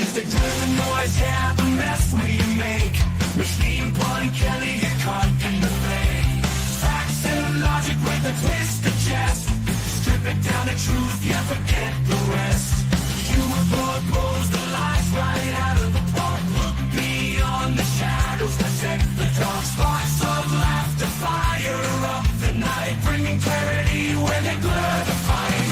music to the noise, yeah, the mess we make. Machine Pun Kelly get caught in the fray. Facts and logic with a twist of jest. Strip it down to truth, yeah, forget the rest. Humor pulls the lies right out of the park. Look beyond the shadows that set the dark. Sparks of laughter fire up the night, bringing clarity where they blur the fight.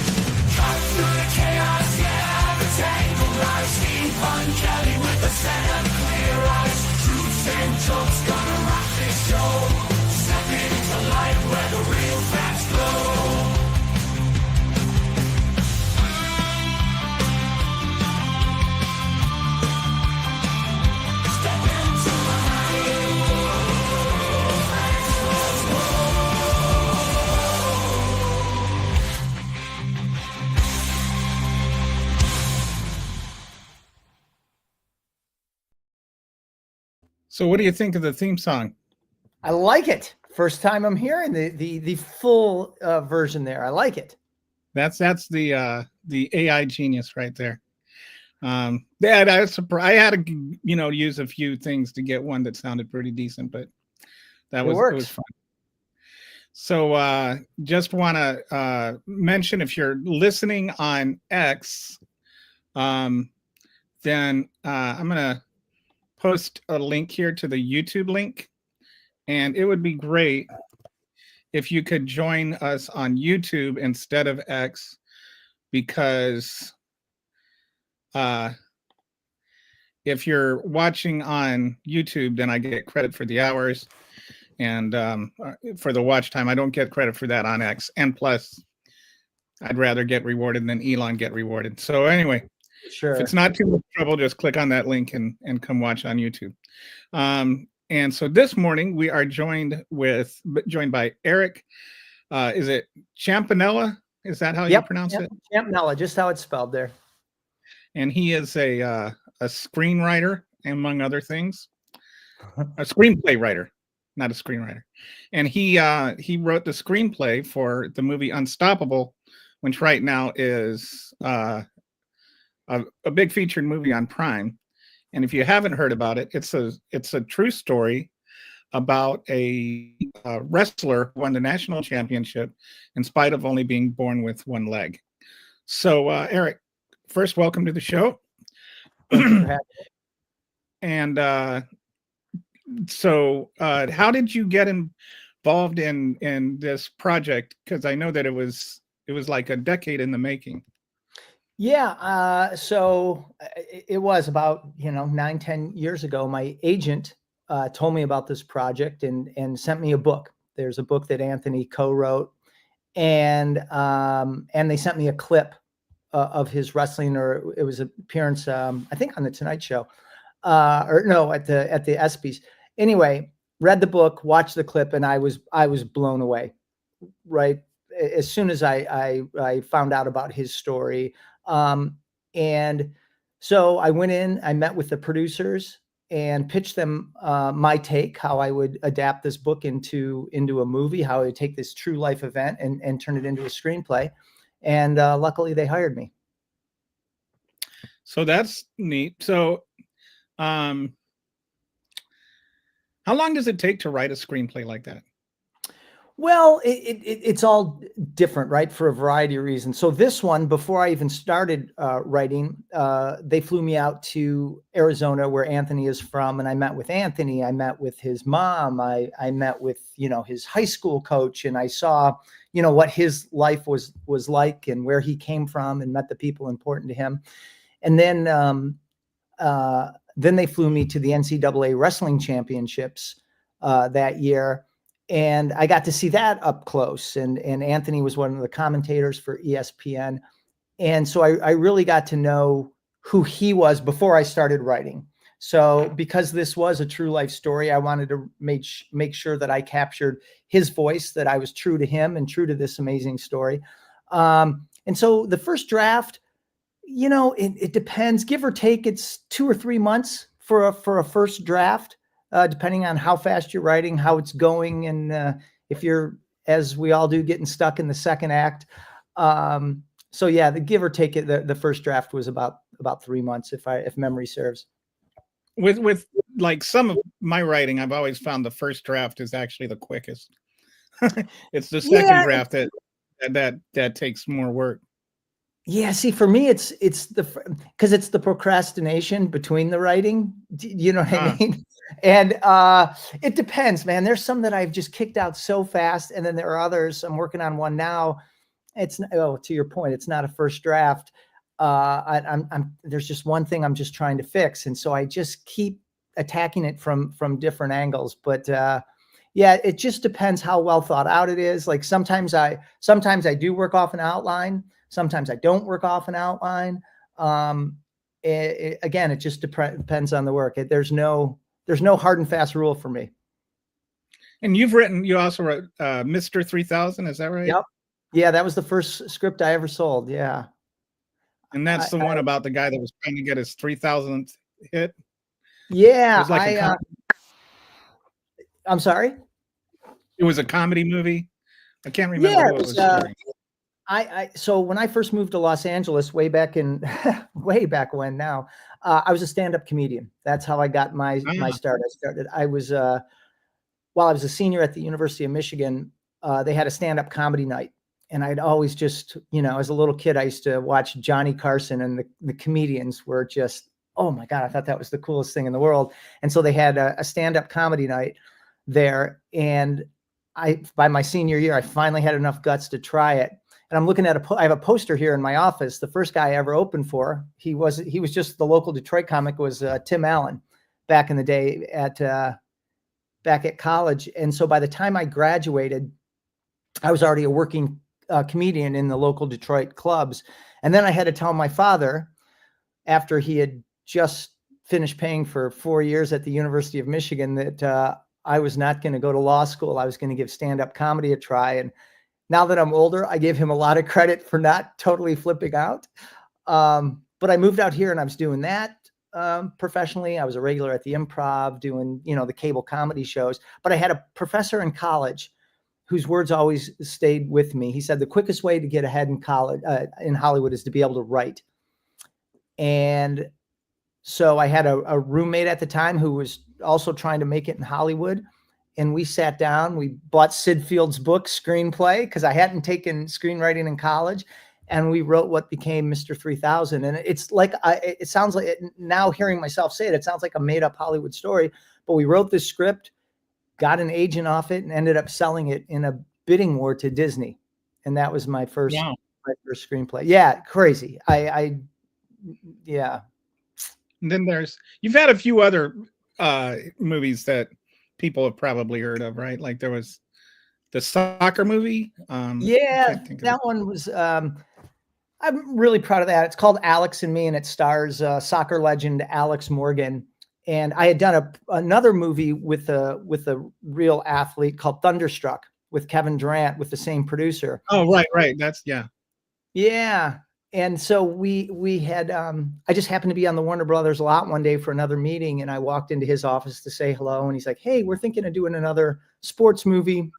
Cut through the chaos, yeah, the tangle lies. Steve Pun Kelly with a set of clear eyes. Truths and jokes gonna rock this show. Step into light where the real facts glow. So what do you think of the theme song? I like it. First time I'm hearing the full version there. I like it. That's the AI genius right there. I had to use a few things to get one that sounded pretty decent, but it was fun. So just want to mention, if you're listening on X, then I'm gonna post a link here to the YouTube link, and it would be great if you could join us on YouTube instead of X, because if you're watching on YouTube, then I get credit for the hours, and for the watch time. I don't get credit for that on X, and plus I'd rather get rewarded than Elon get rewarded. So anyway, sure, if it's not too much trouble, just click on that link and come watch on YouTube. And so this morning we are joined by Eric. Is it Champanella? Is that how you pronounce it? Champanella, just how it's spelled there. And he is a screenwriter, among other things. A screenplay writer, not a screenwriter. And he wrote the screenplay for the movie Unstoppable, which right now is a big featured movie on Prime. And if you haven't heard about it, it's a true story about a wrestler who won the national championship in spite of only being born with one leg. So Eric, first, welcome to the show. And so how did you get involved in this project? Because I know that it was like a decade in the making. Yeah, so it was about 9-10 years ago. My agent told me about this project and sent me a book. There's a book that Anthony co-wrote, and they sent me a clip of his wrestling, or it was an appearance, I think on the Tonight Show, or no, at the ESPYs. Anyway, read the book, watched the clip, and I was blown away. Right as soon as I found out about his story. And so I went in, I met with the producers and pitched them my take, how I would adapt this book into a movie, how I would take this true life event and turn it into a screenplay. And luckily they hired me. So that's neat. So how long does it take to write a screenplay like that? Well, it's all different, right? For a variety of reasons. So this one, before I even started writing, they flew me out to Arizona, where Anthony is from. And I met with Anthony. I met with his mom. I met with, his high school coach. And I saw, what his life was like and where he came from, and met the people important to him. And then they flew me to the NCAA Wrestling Championships that year. And I got to see that up close. And Anthony was one of the commentators for ESPN. And so I really got to know who he was before I started writing. So because this was a true life story, I wanted to make sure that I captured his voice, that I was true to him and true to this amazing story. And so the first draft, it depends, give or take, it's 2 or 3 months for a first draft. Depending on how fast you're writing, how it's going, and if you're, as we all do, getting stuck in the second act. So yeah, the give or take it, the first draft was about about 3 months, if memory serves. With like some of my writing, I've always found the first draft is actually the quickest. It's the second Yeah, draft that takes more work. yeah. See, for me, it's because it's the procrastination between the writing. You know what I Ah. mean? And it depends, man. There's some that I've just kicked out so fast, and then there are others. I'm working on one now. To your point, it's not a first draft. I'm there's just one thing I'm just trying to fix, and so I just keep attacking it from different angles. But yeah, it just depends how well thought out it is. Like sometimes I do work off an outline. Sometimes I don't work off an outline. Again, it just depends on the work. There's no hard and fast rule for me. And you also wrote Mr. 3000, is that right? Yep. Yeah, that was the first script I ever sold. Yeah. And that's the one about the guy that was trying to get his 3000th hit. Yeah, It was like I'm sorry. It was a comedy movie. I can't remember Yeah, who it was. Starring. So when I first moved to Los Angeles way back when now, I was a stand-up comedian. That's how I got my start. I was while I was a senior at the University of Michigan, they had a stand-up comedy night. And I'd always just, as a little kid, I used to watch Johnny Carson, and the comedians were just, oh my God, I thought that was the coolest thing in the world. And so they had a stand-up comedy night there. And by my senior year, I finally had enough guts to try it. And I'm looking at I have a poster here in my office. The first guy I ever opened for, he was just the local Detroit comic, was Tim Allen back in the day back at college. And so by the time I graduated, I was already a working comedian in the local Detroit clubs. And then I had to tell my father, after he had just finished paying for 4 years at the University of Michigan, that I was not going to go to law school. I was going to give stand-up comedy a try. And now that I'm older, I give him a lot of credit for not totally flipping out. But I moved out here and I was doing that professionally. I was a regular at the Improv doing, the cable comedy shows. But I had a professor in college whose words always stayed with me. He said the quickest way to get ahead in college, in Hollywood, is to be able to write. And so I had a roommate at the time who was also trying to make it in Hollywood. And we sat down, we bought Sid Field's book, Screenplay, because I hadn't taken screenwriting in college. And we wrote what became Mr. 3000. And it's like, it sounds like, now hearing myself say it, it sounds like a made up Hollywood story. But we wrote this script, got an agent off it, and ended up selling it in a bidding war to Disney. And that was my first screenplay. Yeah, crazy. Yeah. And then you've had a few other movies that people have probably heard of, right? Like there was the soccer movie. Yeah, that one was, I'm really proud of that. It's called Alex and Me, and it stars soccer legend Alex Morgan. And I had done another movie with a real athlete called Thunderstruck with Kevin Durant, with the same producer. Oh, right. Yeah. And so we had, I just happened to be on the Warner Brothers lot one day for another meeting, and I walked into his office to say hello. And he's like, "Hey, we're thinking of doing another sports movie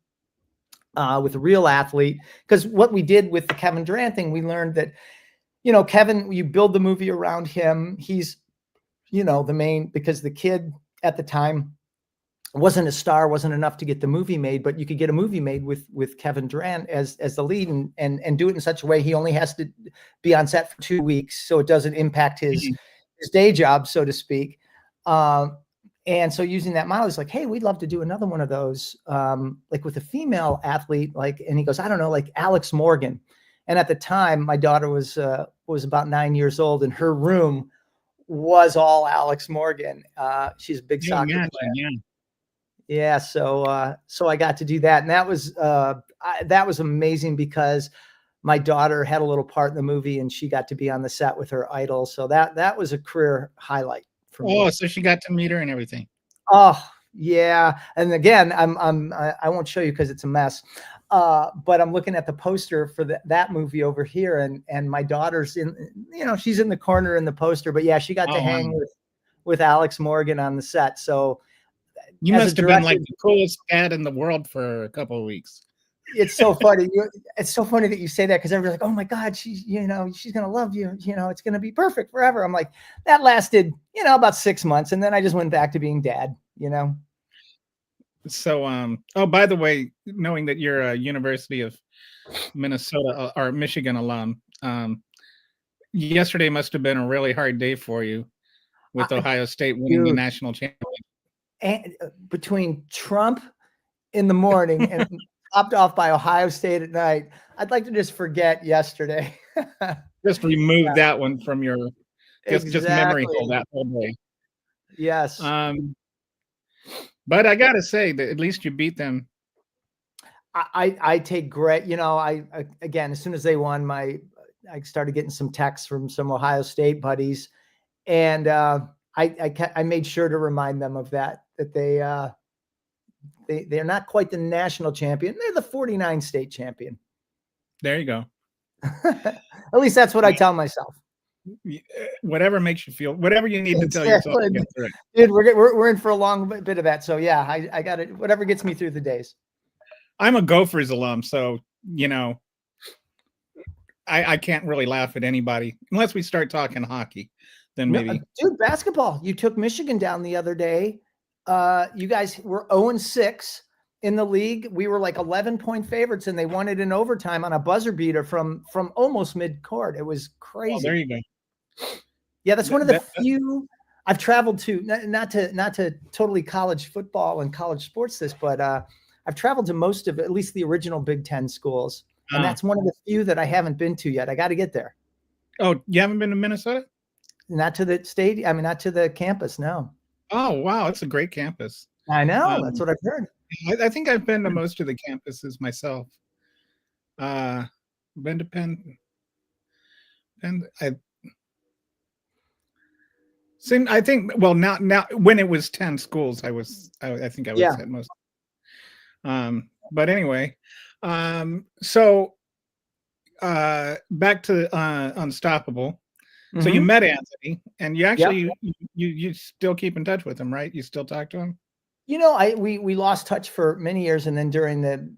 with a real athlete." Because what we did with the Kevin Durant thing, we learned that, Kevin, you build the movie around him. He's, the main, because the kid at the time wasn't a star, wasn't enough to get the movie made, but you could get a movie made with Kevin Durant as the lead, and do it in such a way he only has to be on set for 2 weeks, so it doesn't impact his day job, so to speak. And so using that model, he's like, "Hey, we'd love to do another one of those, like with a female athlete." And he goes, "I don't know, like Alex Morgan." And at the time, my daughter was about 9 years old, and her room was all Alex Morgan. She's a big soccer player. Yeah. So I got to do that. And that was amazing, because my daughter had a little part in the movie, and she got to be on the set with her idol. So that was a career highlight for me. Oh, so she got to meet her and everything. Oh yeah. And again, I won't show you because it's a mess. But I'm looking at the poster for that movie over here, and my daughter's she's in the corner in the poster, but yeah, she got to hang with Alex Morgan on the set. So you must have been like the coolest dad in the world for a couple of weeks. it's so funny. It's so funny that you say that because everybody's like, "Oh my God, she's she's gonna love you. It's gonna be perfect forever." I'm like, that lasted about 6 months, and then I just went back to being dad. So, oh, by the way, knowing that you're a University of Minnesota or Michigan alum, yesterday must have been a really hard day for you with Ohio State winning the Dude, national championship. and between Trump in the morning and topped off by Ohio State at night, I'd like to just forget yesterday. Just remove that one from your just memory hole Exactly. that whole day. Yes. But I gotta say that at least you beat them. I take great, I again, as soon as they won, I started getting some texts from some Ohio State buddies, and I made sure to remind them of that they're not quite the national champion. They're the 49 state champion. There you go. At least that's what I tell myself. Whatever makes you feel, whatever you need to tell yourself to get through it. Dude, we're in for a long bit of that. So yeah, I got it. Whatever gets me through the days. I'm a Gophers alum, so I can't really laugh at anybody unless we start talking hockey. Then maybe. Dude, basketball. You took Michigan down the other day. You guys were 0-6 in the league. We were like 11-point favorites, and they won it in overtime on a buzzer beater from almost mid-court. It was crazy. Oh, there you go. Yeah, that's one of the few I've traveled to. Not to totally college football and college sports but I've traveled to most of at least the original Big Ten schools, and that's one of the few that I haven't been to yet. I got to get there. Oh, you haven't been to Minnesota? Not to the stadium. I mean, not to the campus. No. Oh wow, it's a great campus. I know. That's what I've heard. I think I've been to most of the campuses myself. Been to Penn, and I think now when it was 10 schools, I think I was at most. But anyway, so back to Unstoppable. So you met Anthony, and you actually you still keep in touch with him, right? You still talk to him? We lost touch for many years, and then during the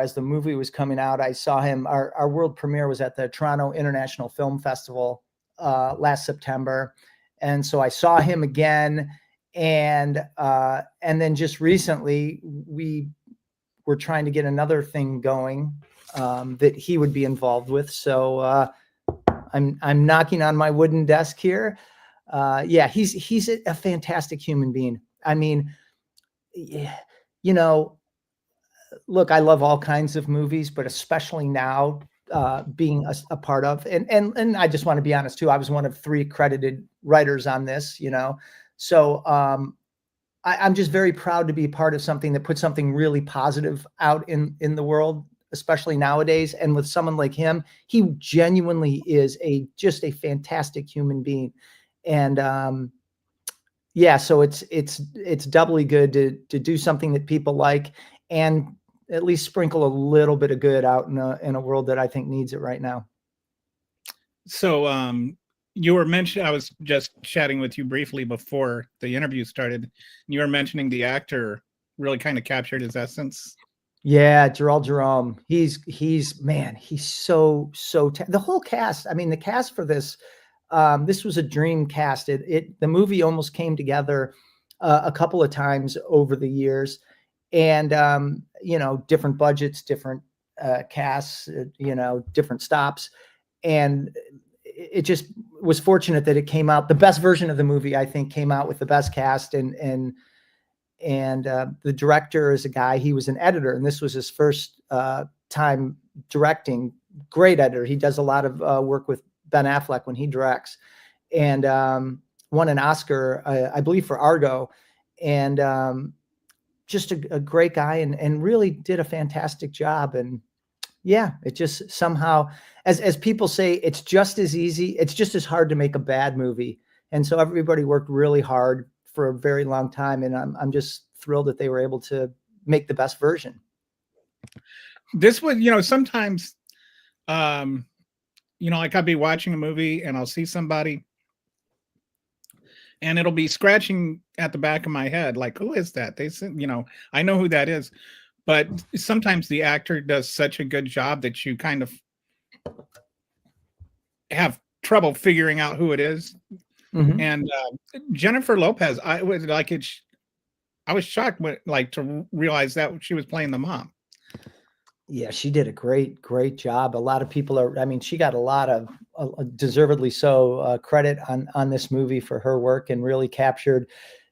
as the movie was coming out, I saw him. Our world premiere was at the Toronto International Film Festival last September, and so I saw him again, and then just recently we were trying to get another thing going that he would be involved with. So I'm knocking on my wooden desk here. Yeah, he's a fantastic human being. I mean, look, I love all kinds of movies, but especially now being a part of, and I just want to be honest too, I was one of 3 credited writers on this, so I'm just very proud to be part of something that puts something really positive out in the world, especially nowadays. And with someone like him, he genuinely is just a fantastic human being. And yeah, so it's doubly good to do something that people like and at least sprinkle a little bit of good out in a world that I think needs it right now. So you were mentioning, I was just chatting with you briefly before the interview started. You were mentioning the actor really kind of captured his essence. Yeah, Jharrel Jerome. He's so the whole cast. I mean, the cast for this was a dream cast. The movie almost came together a couple of times over the years, and different budgets, different casts, different stops, and it just was fortunate that it came out. The best version of the movie, I think, came out with the best cast, and the director is a guy. He was an editor, and this was his first time directing. Great editor. He does a lot of work with Ben Affleck when he directs, and won an Oscar, I believe, for Argo, and just a great guy, and really did a fantastic job. And yeah, it just somehow, as people say, it's just as easy. It's just as hard to make a bad movie. And so everybody worked really hard for a very long time. And I'm just thrilled that they were able to make the best version. This was, sometimes, like I'll be watching a movie and I'll see somebody and it'll be scratching at the back of my head. Like, who is that? They said, I know who that is. but sometimes the actor does such a good job that you kind of have trouble figuring out who it is. Mhm. And Jennifer Lopez, I was like it. I was shocked when, like, to realize that she was playing the mom. Yeah, she did a great job. A lot of people are, I mean, she got a lot of deservedly so credit on this movie for her work and really captured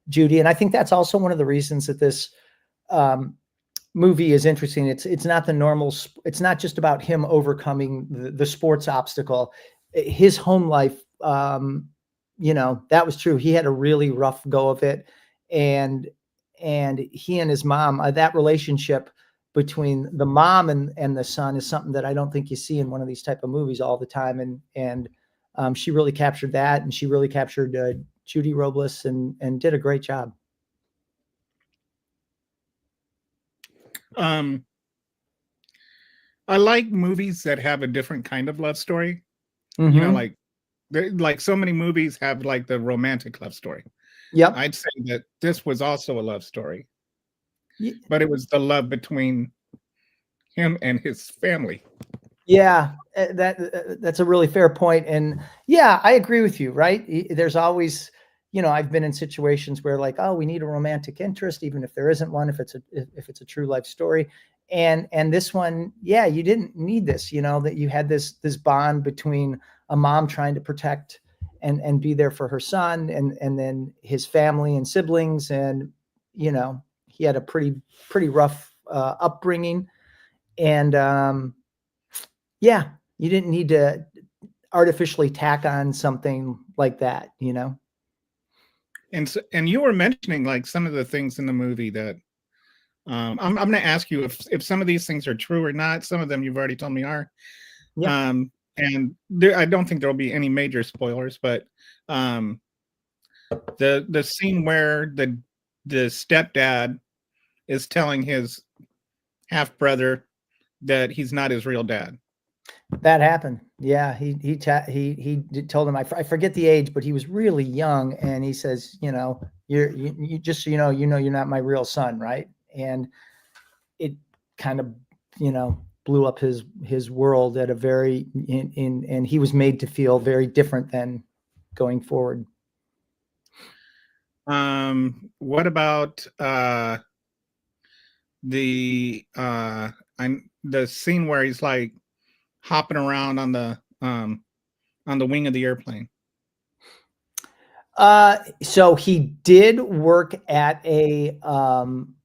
Judy. And I think that's also one of the reasons that this um, movie is interesting. It's not the normal. It's not just about him overcoming the sports obstacle. His home life, you know, that was true. He had a really rough go of it, and he and his mom, that relationship between the mom and the son is something that I don't think you see in one of these type of movies all the time. And she really captured that, and she really captured Judy Robles and did a great job. I like movies that have a different kind of love story. You know, Mhm. like so many movies have like the romantic love story. Yep. I'd say that this was also a love story, Ye- but it was the love between him and his family. Yeah, that's a really fair point. And yeah, I agree with you, right? There's always, you know, I've been in situations where like, oh, we need a romantic interest, even if there isn't one, if it's a true life story. And this one, yeah, you didn't need this, you know, that you had this bond between a mom trying to protect and be there for her son, and then his family and siblings. And, you know, he had a pretty rough upbringing. And yeah, you didn't need to artificially tack on something like that, you know? And you were mentioning like some of the things in the movie that I'm going to ask you if some of these things are true or not. Some of them you've already told me are. Yeah. And there, I don't think there'll be any major spoilers, but um, the scene where the stepdad is telling his half brother that he's not his real dad. That happened. Yeah, told him, I forget the age, but he was really young, and he says, you know, you just so you know you're not my real son, right? And it kind of, you know, blew up his world at a very and he was made to feel very different than going forward. What about the the scene where he's like hopping around on the wing of the airplane? So he did work at an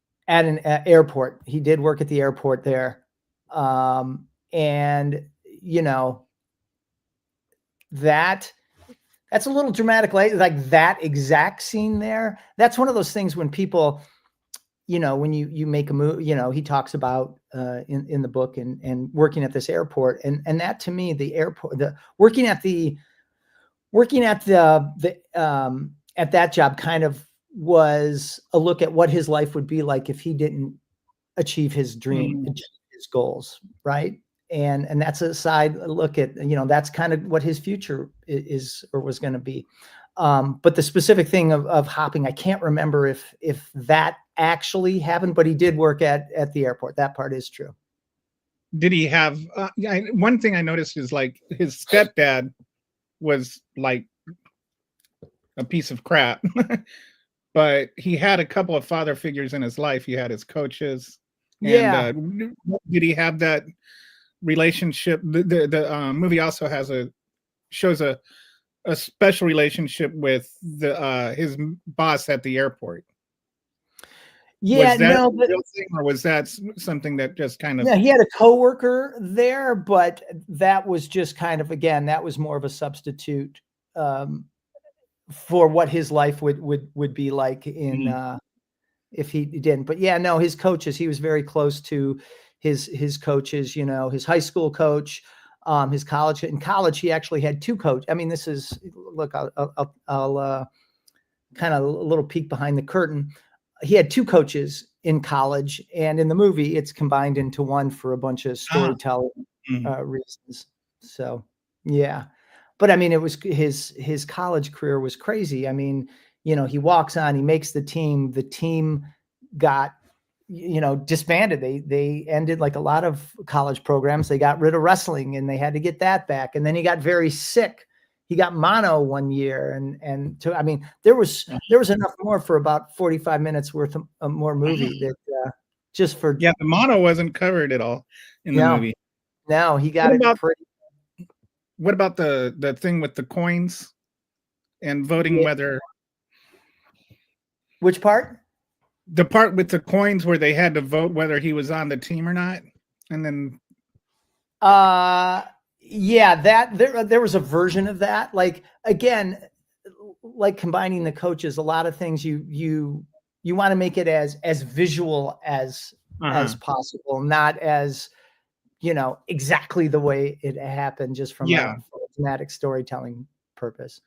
airport. He did work at the airport there. And you know, that's a little dramatic, like that exact scene there. That's one of those things when people, you know, when you make a movie, you know, he talks about in the book and working at this airport, and that to me, the airport, the working at the at that job kind of was a look at what his life would be like if he didn't achieve his dream, Mm. achieve his goals, right? And that's a side look at, you know, that's kind of what his future is or was going to be. But the specific thing of hopping, I can't remember if that actually happened, but he did work at the airport. That part is true. Did he have one thing I noticed is like his stepdad was like a piece of crap, but he had a couple of father figures in his life. He had his coaches, and Yeah. did he have that relationship? The movie also shows a special relationship with the his boss at the airport. Yeah, Was that no, a but real thing, or was that something that just kind of? yeah, he had a coworker there, but that was just kind of, again, that was more of a substitute um, for what his life would be like in Mm. if he didn't. But yeah, no, his coaches, he was very close to his coaches, you know, his high school coach, his college. In college, he actually had two coaches. I mean, this is, look, I'll kind of a little peek behind the curtain. He had two coaches in college, and in the movie, it's combined into one for a bunch of Ah, storytelling mm. reasons. So, yeah, but I mean, it was his college career was crazy. I mean, you know, he walks on, he makes the team. The team got disbanded. They ended, like a lot of college programs. They got rid of wrestling and they had to get that back. And then he got very sick. He got mono one year, and I mean, there was enough more for about 45 minutes worth of more movie that just for Yeah, the mono wasn't covered at all in the No. movie. No, he got What it about- pretty. What about the thing with the coins and voting Yeah. whether Which part? the part with the coins where they had to vote whether he was on the team or not? And then Yeah, that there was a version of that. Like, again, like combining the coaches, a lot of things you want to make it as visual as possible, not as exactly the way it happened, just from a dramatic storytelling purpose.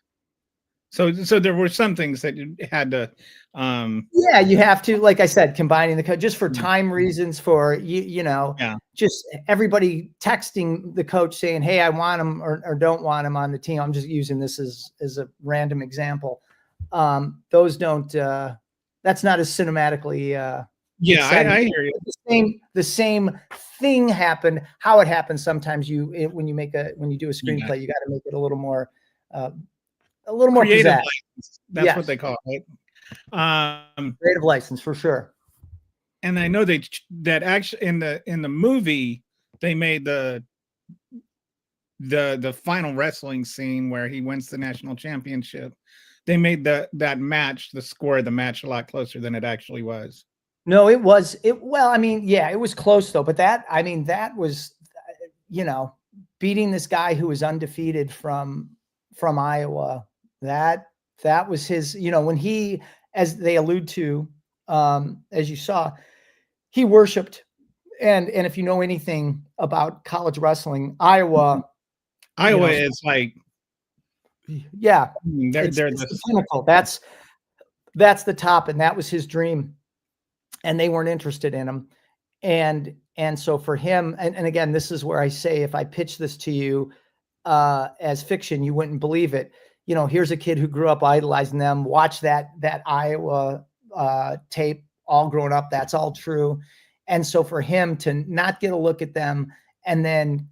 so there were some things that you had to Yeah, you have to, like I said, combining the code just for time reasons, for just everybody texting the coach saying, hey, I want him or don't want him on the team. I'm just using this as a random example. Those don't that's not as cinematically I hear you. the same thing happened. How it happens sometimes, when you do a screenplay, you got to make it a little more Creative pizzazz. license. That's what they call it, right? Creative license, for sure. And I know that actually in the movie they made the final wrestling scene where he wins the national championship. They made that match, the score of the match, a lot closer than it actually was. No, it was well, I mean, yeah, it was close though, but that was beating this guy who was undefeated from Iowa. That was his, when he, as they allude to, as you saw, he worshiped. And if you know anything about college wrestling, Iowa is like, yeah, they're the pinnacle. That's the top, and that was his dream. And they weren't interested in him. And so for him, and again, this is where I say, if I pitch this to you as fiction, you wouldn't believe it. Here's a kid who grew up idolizing them, watch that Iowa tape all grown up. That's all true. And so for him to not get a look at them and then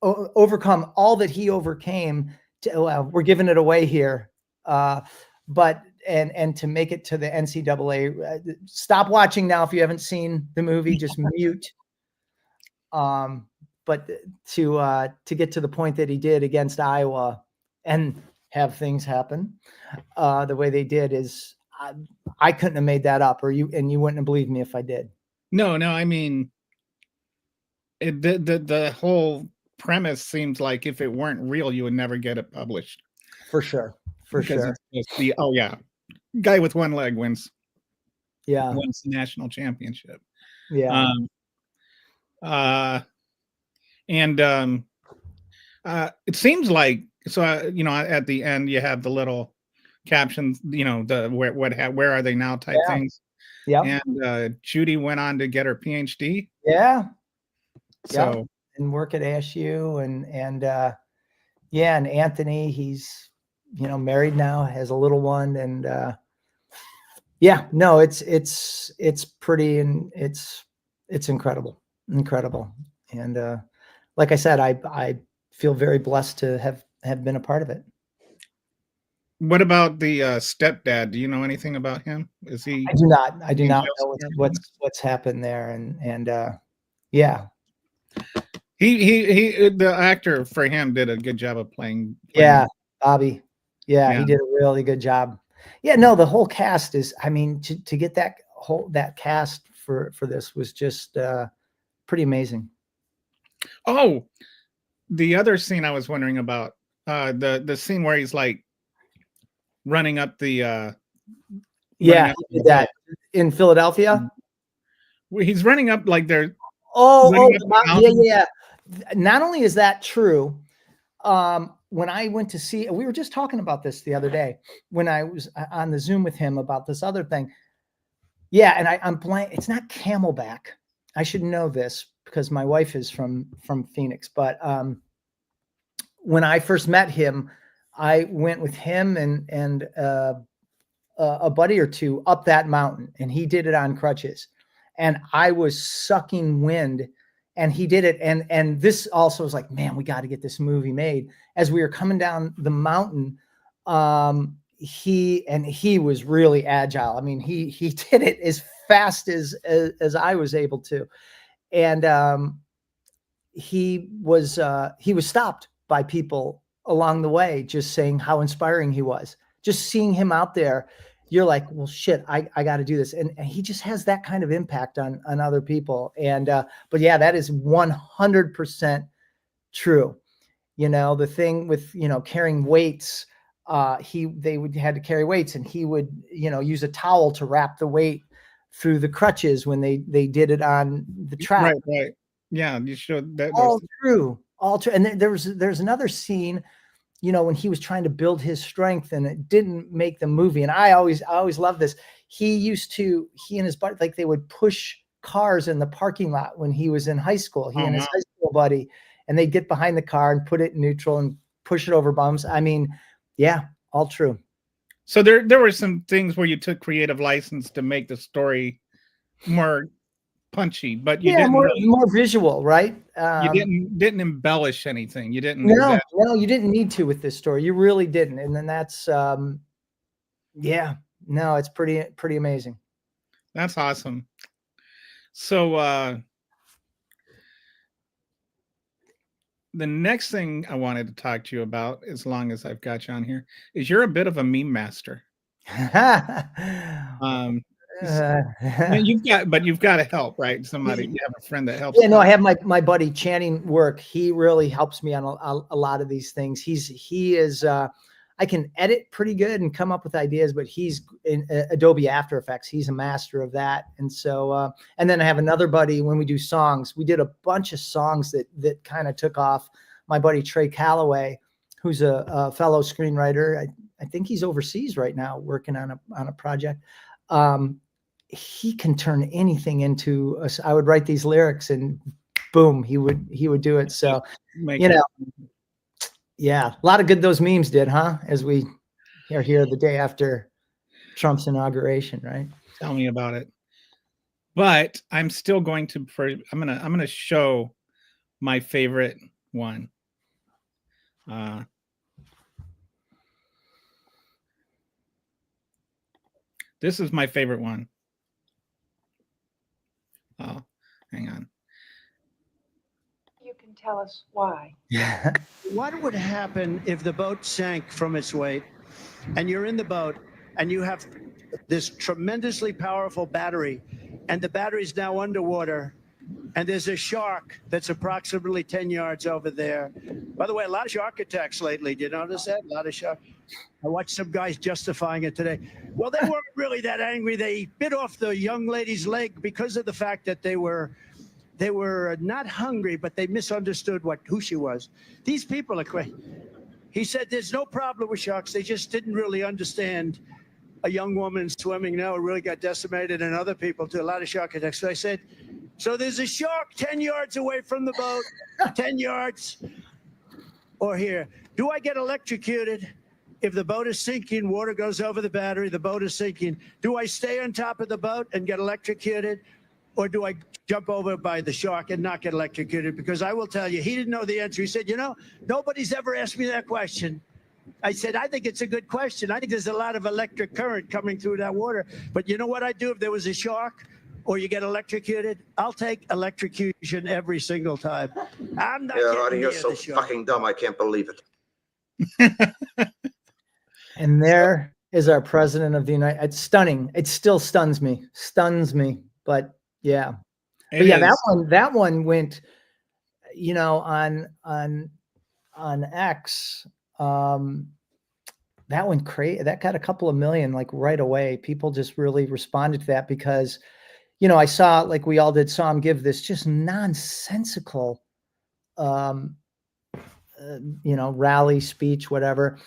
overcome all that he overcame, we're giving it away here. But to make it to the NCAA, stop watching now if you haven't seen the movie, just mute. But to get to the point that he did against Iowa and have things happen the way they did is, I couldn't have made that up, you wouldn't have believed me if I did. No, I mean, the whole premise seems like if it weren't real, you would never get it published. For sure. It's guy with one leg wins the national championship. Yeah. It seems like, so at the end you have the little captions, the where are they now type things. Yeah. And Judy went on to get her PhD. Yeah. So and work at ASU and Anthony, he's married now, has a little one, and it's pretty, and it's incredible. And like I said, I feel very blessed to have been a part of it. What about the stepdad? Do you know anything about him? Is he? I do not know what's happened there, and yeah. He the actor for him did a good job of playing. Yeah, Bobby. Yeah, he did a really good job. Yeah, no, the whole cast is, I mean, to get that cast for this was just pretty amazing. Oh, the other scene I was wondering about, the scene where he's like running up the he did that in Philadelphia. He's running up like they're yeah. Not only is that true, when I went to see, we were just talking about this the other day when I was on the Zoom with him about this other thing. Yeah, and I'm blank. It's not Camelback. I should know this because my wife is from Phoenix. But when I first met him, I went with him and a buddy or two up that mountain, and he did it on crutches. and I was sucking wind, and he did it. And this also was like, man, we got to get this movie made. As we were coming down the mountain, he was really agile. I mean, he did it as fast as I was able to. And he was stopped by people along the way, just saying how inspiring he was. Just seeing him out there, you're like, well, shit, I got to do this. And he just has that kind of impact on other people. And but yeah, that is 100% true. The thing with carrying weights, they had to carry weights, and he would use a towel to wrap the weight through the crutches when they did it on the track. Right. Yeah, you showed that. All true. And there's another scene, when he was trying to build his strength and it didn't make the movie. And I always love this. He and his buddy, like, they would push cars in the parking lot when he was in high school. He and his high school buddy, and they'd get behind the car and put it in neutral and push it over bumps. I mean, yeah, all true. So there were some things where you took creative license to make the story more punchy, but you didn't more visual, right? You didn't embellish anything. You didn't. No, you didn't need to with this story. You really didn't. And then that's it's pretty amazing. That's awesome. So the next thing I wanted to talk to you about, as long as I've got you on here, is you're a bit of a meme master. You've got to help, right? Somebody, you have a friend that helps. Yeah, no, I have my buddy Channing work. He really helps me on a lot of these things. He is I can edit pretty good and come up with ideas, but he's in Adobe After Effects. He's a master of that. And so and then I have another buddy. When we do songs, we did a bunch of songs that kind of took off. My buddy Trey Calloway, who's a fellow screenwriter. I think he's overseas right now working on a project. He can turn anything into I would write these lyrics and boom, he would do it. So, yeah, a lot of good those memes did, huh? As we are here the day after Trump's inauguration, right? Tell me about it. But I'm still going to, I'm going to show my favorite one. This is my favorite one. Oh, hang on. You can tell us why. Yeah. What would happen if the boat sank from its weight and you're in the boat and you have this tremendously powerful battery and the battery's now underwater and there's a shark that's approximately 10 yards over there? By the way, a lot of shark attacks lately. Do you notice that? A lot of shark. I watched some guys justifying it today. Well, they weren't really that angry. They bit off the young lady's leg because of the fact that they were not hungry, but they misunderstood who she was. These people are crazy. He said there's no problem with sharks. They just didn't really understand a young woman swimming now really got decimated, and other people too, a lot of shark attacks. So I said, so there's a shark 10 yards away from the boat, 10 yards, or here. Do I get electrocuted? If the boat is sinking, water goes over the battery, the boat is sinking. Do I stay on top of the boat and get electrocuted? Or do I jump over by the shark and not get electrocuted? Because I will tell you, he didn't know the answer. He said, nobody's ever asked me that question. I said, I think it's a good question. I think there's a lot of electric current coming through that water. But you know what I'd do if there was a shark or you get electrocuted? I'll take electrocution every single time. I'm not Roddy, you're so fucking dumb. I can't believe it. And there is our president of the United. It's stunning. It still stuns me. But yeah, that one went, on X. That went crazy. That got a couple of million like right away. People just really responded to that because, I saw, like we all did, saw him give this just nonsensical, rally speech, whatever.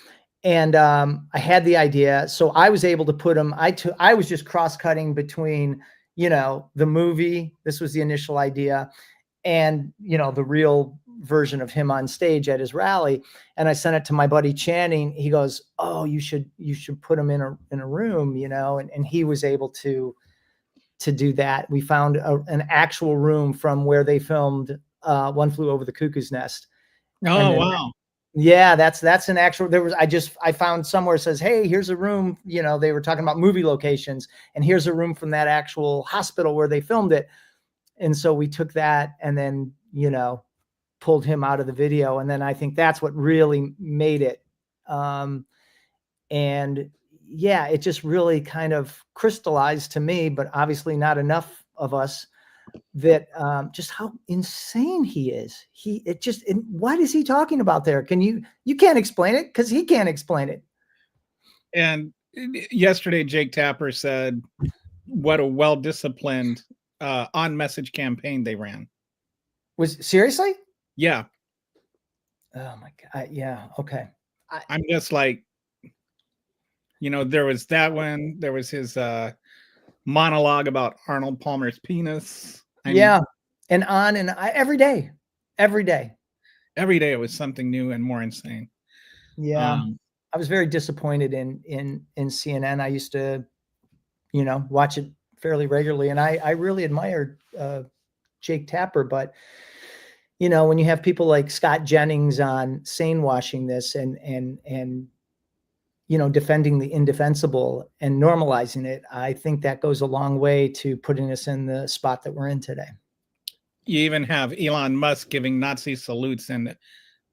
And I had the idea, so I was able to put him. I was just cross-cutting between, the movie. This was the initial idea, and the real version of him on stage at his rally. And I sent it to my buddy Channing. He goes, "Oh, you should put him in a room, and he was able to to do that. We found an actual room from where they filmed One Flew Over the Cuckoo's Nest. Oh, And then- wow. Yeah, that's an actual. I found somewhere says, hey, here's a room. You know, they were talking about movie locations, and here's a room from that actual hospital where they filmed it. And so we took that and then, you know, pulled him out of the video. And then I think that's what really made it. And yeah, it just really kind of crystallized to me, but obviously not enough of us, that just how insane he is. What is he talking about there? You can't explain it because he can't explain it. And yesterday, Jake Tapper said what a well-disciplined on-message campaign they ran. Seriously? Yeah. Oh my God. Yeah. Okay. I'm just like, you know, there was that one. There was his monologue about Arnold Palmer's penis. I mean, and every day. Every day it was something new and more insane. Yeah. I was very disappointed in CNN. I used to, you know, watch it fairly regularly, and I really admired Jake Tapper, but you know, when you have people like Scott Jennings on sane washing this and you know, defending the indefensible and normalizing it, I think that goes a long way to putting us in the spot that we're in today. You even have Elon Musk giving Nazi salutes and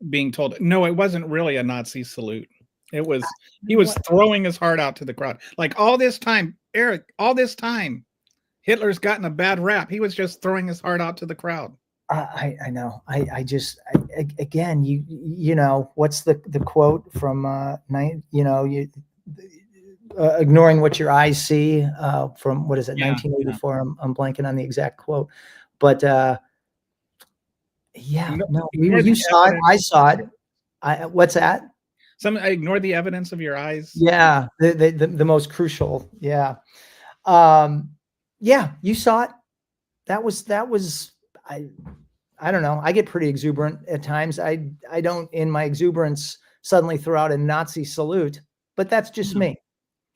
being told, no, it wasn't really a Nazi salute. He was throwing his heart out to the crowd. Like all this time, Eric, Hitler's gotten a bad rap. He was just throwing his heart out to the crowd. I know. Again, you know, what's the quote from ignoring what your eyes see, from what is it, 1984? Yeah. I'm blanking on the exact quote, but you saw it. I saw it. What's that? I ignored the evidence of your eyes. Yeah, the most crucial. Yeah, you saw it. That was. I don't know. I get pretty exuberant at times. I don't, in my exuberance, suddenly throw out a Nazi salute, but that's just me.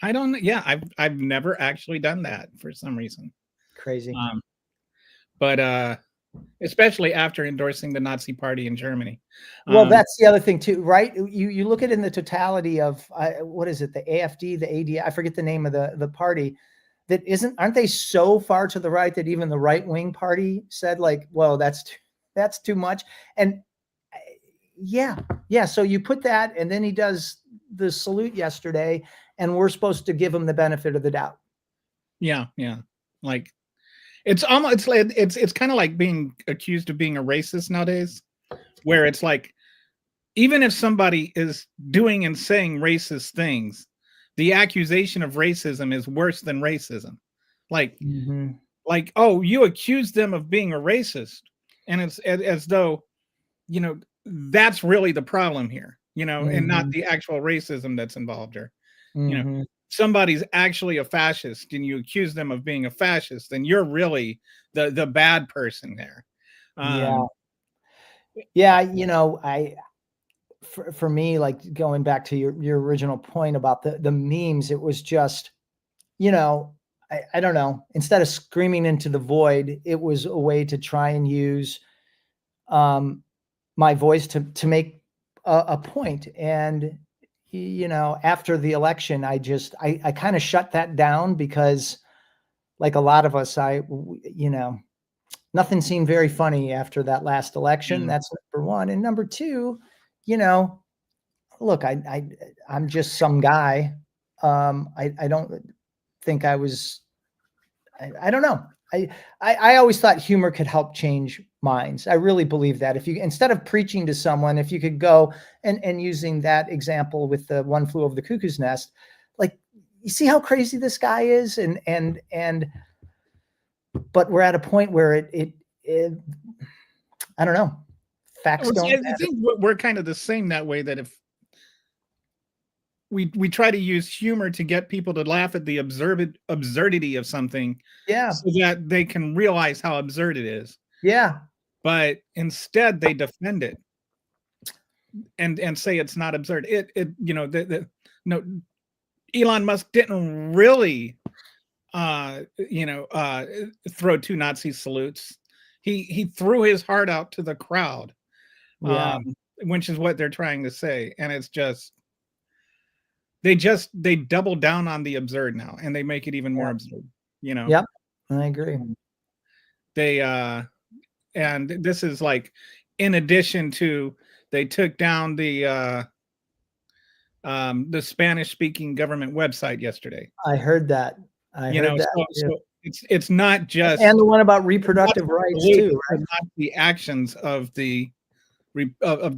I don't. Yeah, I've never actually done that for some reason. Crazy. But especially after endorsing the Nazi Party in Germany. Well, that's the other thing too, right? You look at it in the totality of what is it? The AfD, the AD. I forget the name of the party. That aren't they so far to the right that even the right wing party said like, well, that's too much. And yeah. So you put that, and then he does the salute yesterday, and we're supposed to give him the benefit of the doubt. Yeah. Like it's almost it's kind of like being accused of being a racist nowadays, where it's like, even if somebody is doing and saying racist things, the accusation of racism is worse than racism. Like, oh, you accuse them of being a racist. And it's as though, you know, that's really the problem here, you know, and not the actual racism that's involved here. You know, somebody's actually a fascist and you accuse them of being a fascist, then you're really the bad person there. Yeah. You know, for me, like going back to your original point about the memes, it was just, you know, I don't know, instead of screaming into the void, it was a way to try and use my voice to make a point. And, you know, after the election, I kind of shut that down because, like a lot of us, you know, nothing seemed very funny after that last election. That's number one. And number two, you know, look, I'm just some guy. I don't think I was, I don't know. I always thought humor could help change minds. I really believe that if you, instead of preaching to someone, if you could go and using that example with the One Flew Over the Cuckoo's Nest, like, you see how crazy this guy is. But we're at a point where it I don't know. Facts don't matter. I think we're kind of the same that way, that if we try to use humor to get people to laugh at the absurdity of something, so that they can realize how absurd it is. Yeah. But instead they defend it and say it's not absurd. You know, no, Elon Musk didn't really throw two Nazi salutes. He threw his heart out to the crowd, Yeah. which is what they're trying to say. And it's just they double down on the absurd now, and they make it even more absurd. Yep. I agree. They and this is like in addition to they took down the Spanish speaking government website yesterday. I heard that. I heard that. So it's not just And the one about reproductive rights too, right? not the actions of the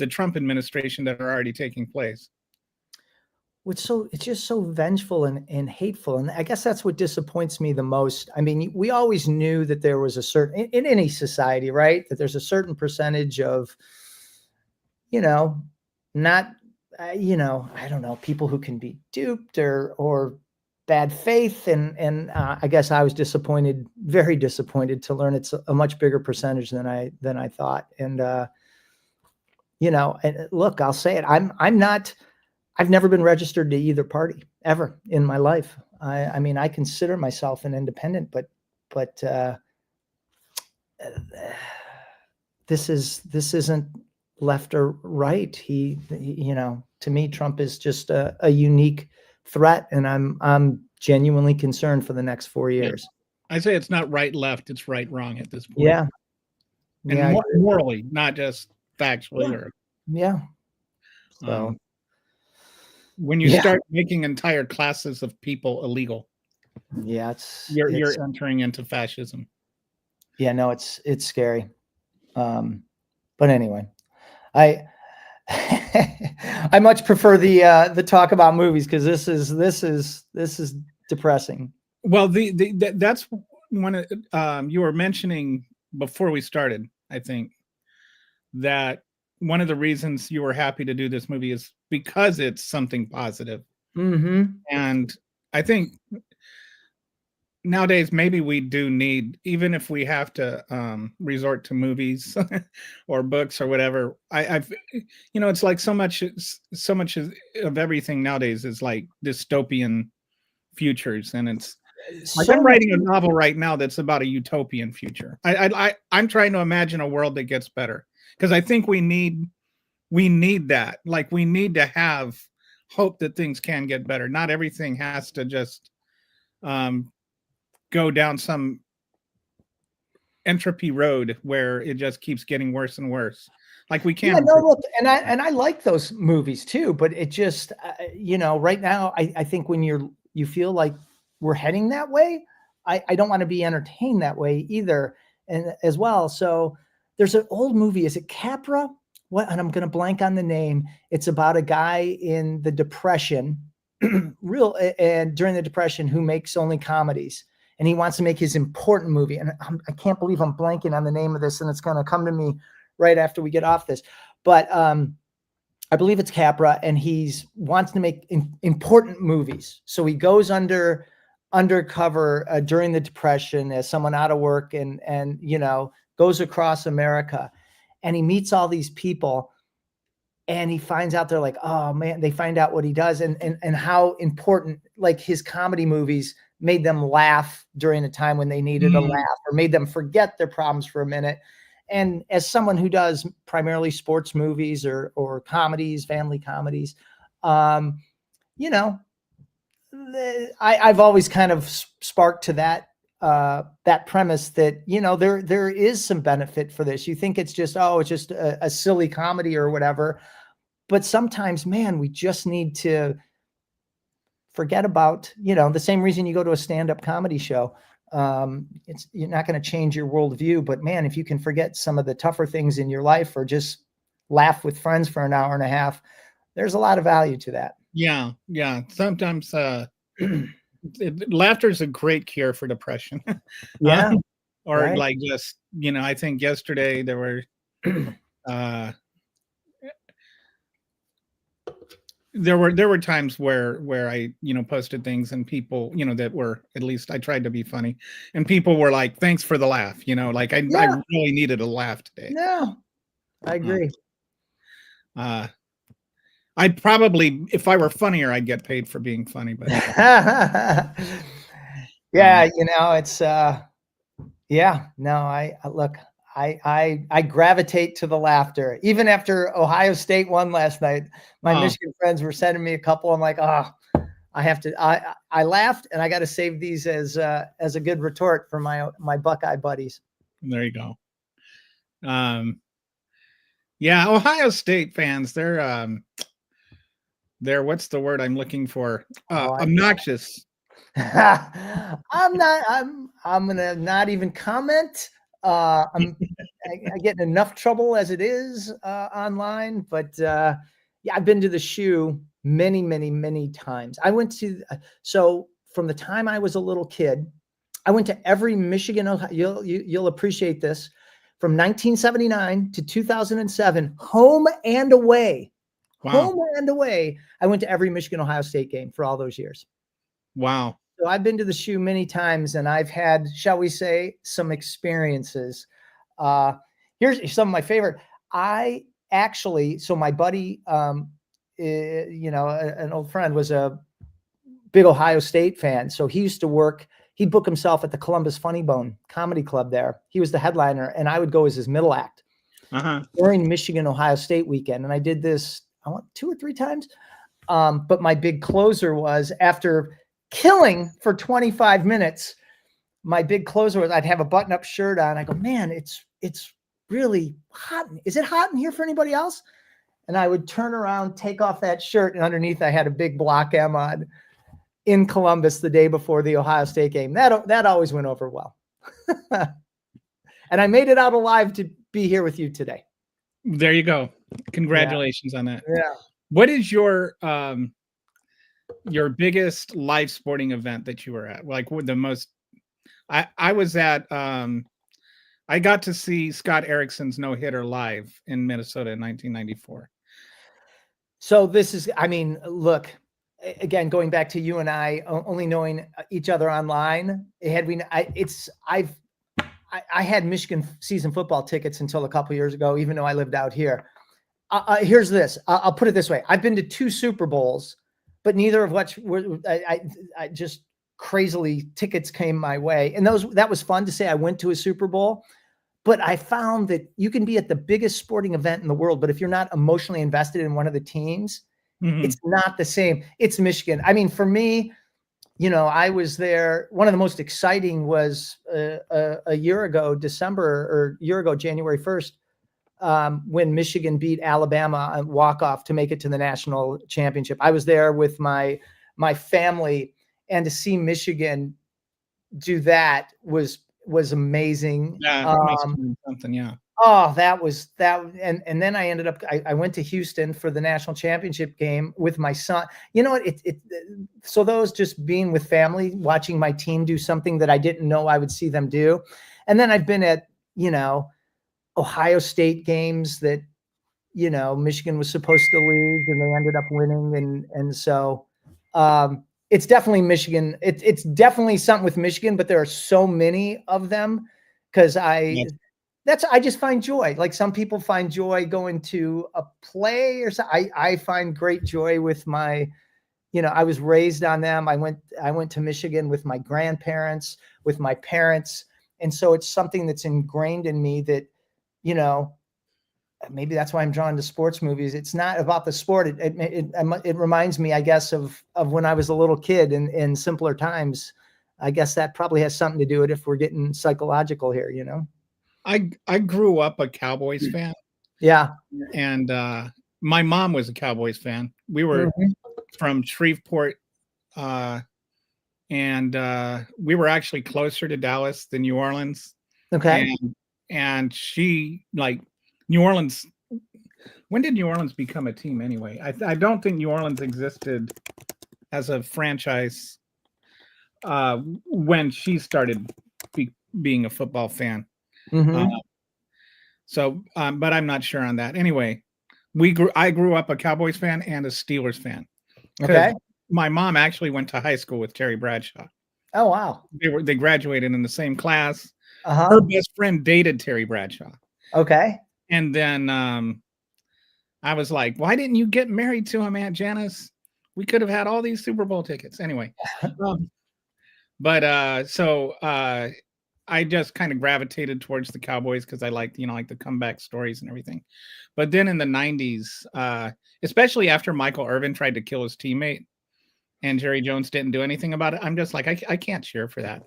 Trump administration that are already taking place. It's just so vengeful and hateful. And I guess that's what disappoints me the most. I mean, we always knew that there was a certain, in any society, right, that there's a certain percentage of, not, I don't know, people who can be duped or bad faith. And I guess I was disappointed, very disappointed to learn it's a much bigger percentage than I thought. And, and look, I'll say it. I've never been registered to either party ever in my life. I mean, I consider myself an independent, but this isn't left or right. To me, Trump is just a unique threat, and I'm genuinely concerned for the next 4 years. I say it's not right, left, it's right, wrong at this point. Yeah. And morally, not just factually. Yeah. So when you start making entire classes of people illegal, you're entering into fascism. Yeah, no, it's scary. But anyway, I much prefer the talk about movies, because this is depressing. Well, that's one you were mentioning before we started, I think, that one of the reasons you were happy to do this movie is because it's something positive. Mm-hmm. And I think nowadays maybe we do need, even if we have to resort to movies or books or whatever, I've it's like so much of everything nowadays is like dystopian futures, and it's like I'm writing a novel right now that's about a utopian future. I'm trying to imagine a world that gets better, because I think we need that. Like, we need to have hope that things can get better. Not everything has to just go down some entropy road where it just keeps getting worse and worse. Like, we can't. Yeah, no, look, and I like those movies too, but it just right now I think when you feel like we're heading that way, I don't want to be entertained that way either, and as well. So there's an old movie, is it Capra? What? And I'm going to blank on the name. It's about a guy in the Depression, and during the Depression, who makes only comedies, and he wants to make his important movie. And I can't believe I'm blanking on the name of this, and it's going to come to me right after we get off this. But I believe it's Capra, and he's wants to make important movies. So he goes undercover during the Depression as someone out of work, and goes across America, and he meets all these people, and he finds out they're like, oh man, they find out what he does and how important, like, his comedy movies made them laugh during a time when they needed a laugh, or made them forget their problems for a minute. And as someone who does primarily sports movies or comedies, family comedies, I've always kind of sparked to that premise that, there is some benefit for this. You think it's just a silly comedy or whatever, but sometimes, man, we just need to forget about, the same reason you go to a stand-up comedy show. You're not going to change your worldview, but man, if you can forget some of the tougher things in your life, or just laugh with friends for an hour and a half, there's a lot of value to that. Yeah. Sometimes laughter is a great cure for depression. Yeah. Or right. Like, just, I think yesterday there were there were times where I posted things, and people that were, at least I tried to be funny, and people were like, thanks for the laugh, like I really needed a laugh today. No, I agree. I'd probably, if I were funnier, I'd get paid for being funny, but yeah, Yeah, it's yeah, no, I look, I gravitate to the laughter. Even after Ohio State won last night, my Oh. Michigan friends were sending me a couple. I'm like, oh, I have to. I laughed, and I got to save these as a good retort for my Buckeye buddies. There you go. Yeah, Ohio State fans, they're what's the word I'm looking for? Obnoxious. I'm gonna not even comment. I get in enough trouble as it is online, but yeah, I've been to the shoe many, many, many times. I went to so from the time I was a little kid, I went to every Michigan. You'll appreciate this. From 1979 to 2007, home and away, Wow. home and away. I went to every Michigan Ohio State game for all those years. Wow. So I've been to the shoe many times, and I've had, shall we say, some experiences. Here's some of my favorite. So my buddy, an old friend, was a big Ohio State fan. So he'd book himself at the Columbus Funny Bone Comedy Club there. He was the headliner, and I would go as his middle act during Michigan Ohio State weekend. And I did this, I want 2 or 3 times. But my big closer was, after killing for 25 minutes, my big closer was, I'd have a button-up shirt on. I go, man, it's really hot. Is it hot in here for anybody else? And I would turn around, take off that shirt, and underneath I had a big Block M on in Columbus the day before the Ohio State game. That always went over well. And I made it out alive to be here with you today. There you go. Congratulations on that. Yeah. What is your biggest live sporting event that you were at? Like the most? I was at. I got to see Scott Erickson's no-hitter live in Minnesota in 1994. So this is, I mean, look, again, going back to you and I only knowing each other online. I had Michigan season football tickets until a couple of years ago, even though I lived out here. Here's this. I'll put it this way. I've been to 2 Super Bowls, but neither of which were, I just crazily tickets came my way. And that was fun to say I went to a Super Bowl, but I found that you can be at the biggest sporting event in the world, but if you're not emotionally invested in one of the teams, it's not the same. It's Michigan. I mean, for me, I was there. One of the most exciting was a year ago, January 1st, when Michigan beat Alabama on walk-off to make it to the national championship. I was there with my family, and to see Michigan do that was amazing. Yeah, something. Yeah. Oh, that was that. And then I ended up, I went to Houston for the national championship game with my son. You know what? So those just being with family, watching my team do something that I didn't know I would see them do. And then I've been at, Ohio State games that, Michigan was supposed to lose and they ended up winning. And so it's definitely Michigan. It's definitely something with Michigan, but there are so many of them because I just find joy. Like some people find joy going to a play or something. I find great joy with my, I was raised on them. I went to Michigan with my grandparents, with my parents. And so it's something that's ingrained in me that, maybe that's why I'm drawn to sports movies. It's not about the sport. It reminds me, I guess, of when I was a little kid in simpler times. I guess that probably has something to do with it if we're getting psychological here, I grew up a Cowboys fan. Yeah. And my mom was a Cowboys fan. We were from Shreveport, and we were actually closer to Dallas than New Orleans. Okay. And she, like, New Orleans, when did New Orleans become a team anyway? I don't think New Orleans existed as a franchise when she started being a football fan. But I'm not sure on that. Anyway, I grew up a Cowboys fan and a Steelers fan. Okay. My mom actually went to high school with Terry Bradshaw. Oh, wow. They graduated in the same class. Uh-huh. Her best friend dated Terry Bradshaw. Okay. And then I was like, why didn't you get married to him, Aunt Janice? We could have had all these Super Bowl tickets. Anyway. But I just kind of gravitated towards the Cowboys because I liked, like the comeback stories and everything. But then in the 90s, especially after Michael Irvin tried to kill his teammate and Jerry Jones didn't do anything about it, I'm just like, I can't cheer for that.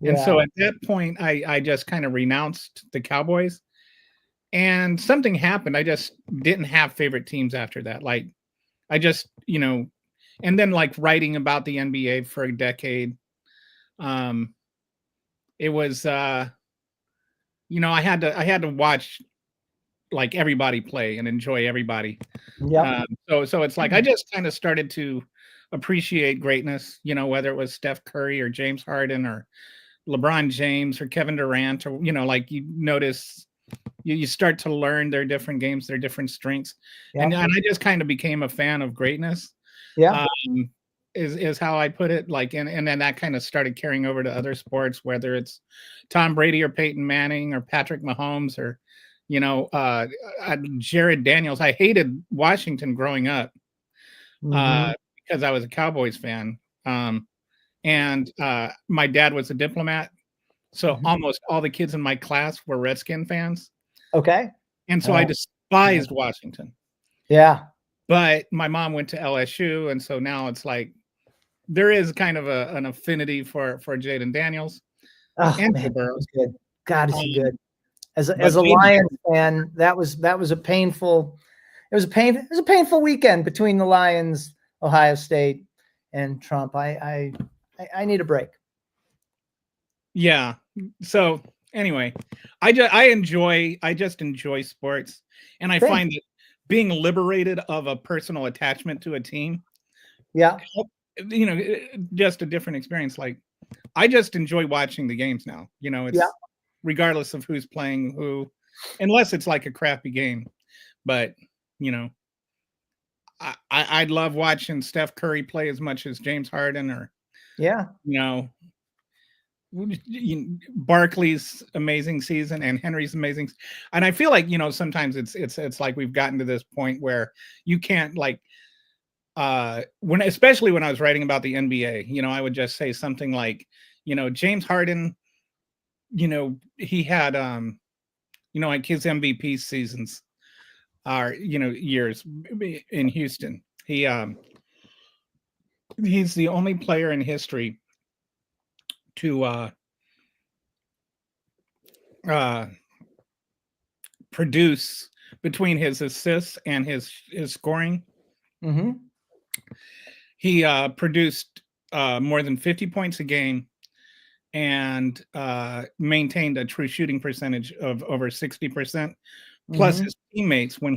And so Yeah. at that point, I just kind of renounced the Cowboys. And something happened. I just didn't have favorite teams after that. Like, I just, and then like writing about the NBA for a decade. It was, I had to watch like everybody play and enjoy everybody. Yep. So it's like I just kind of started to appreciate greatness, whether it was Steph Curry or James Harden or LeBron James or Kevin Durant, or like you notice you start to learn their different games, their different strengths. And Yep. I just kind of became a fan of greatness. Yeah. Is how I put it. Like, and then that kind of started carrying over to other sports, whether it's Tom Brady or Peyton Manning or Patrick Mahomes or, Jared Daniels. I hated Washington growing up Mhm. because I was a Cowboys fan. And my dad was a diplomat. So Mhm. almost all the kids in my class were Redskin fans. Okay. And so I Oh, despised Washington. Yeah. But my mom went to LSU. And so now it's like there is kind of an affinity for Jaden Daniels Oh and Joe man, Burrow. he's good. God, is he Um, good? As but a Jaden, Lions fan, that was a painful. It was a painful weekend between the Lions, Ohio State, and Trump. I need a break. yeah. So anyway, I just enjoy sports, and I Same. find that being liberated of a personal attachment to a team, Yeah. just a different experience. Like I just enjoy watching the games now. It's Yeah. regardless of who's playing who, unless it's like a crappy game. But I'd love watching Steph Curry play as much as James Harden or Yeah. Barkley's amazing season and Henry's amazing. And I feel like, sometimes it's like we've gotten to this point where you can't like especially when I was writing about the NBA, I would just say something like, James Harden, he had like his MVP seasons are, years in Houston. He's the only player in history to produce between his assists and his scoring. Mm-hmm. He produced more than 50 points a game and maintained a true shooting percentage of over 60%. Plus, Mhm. his teammates, when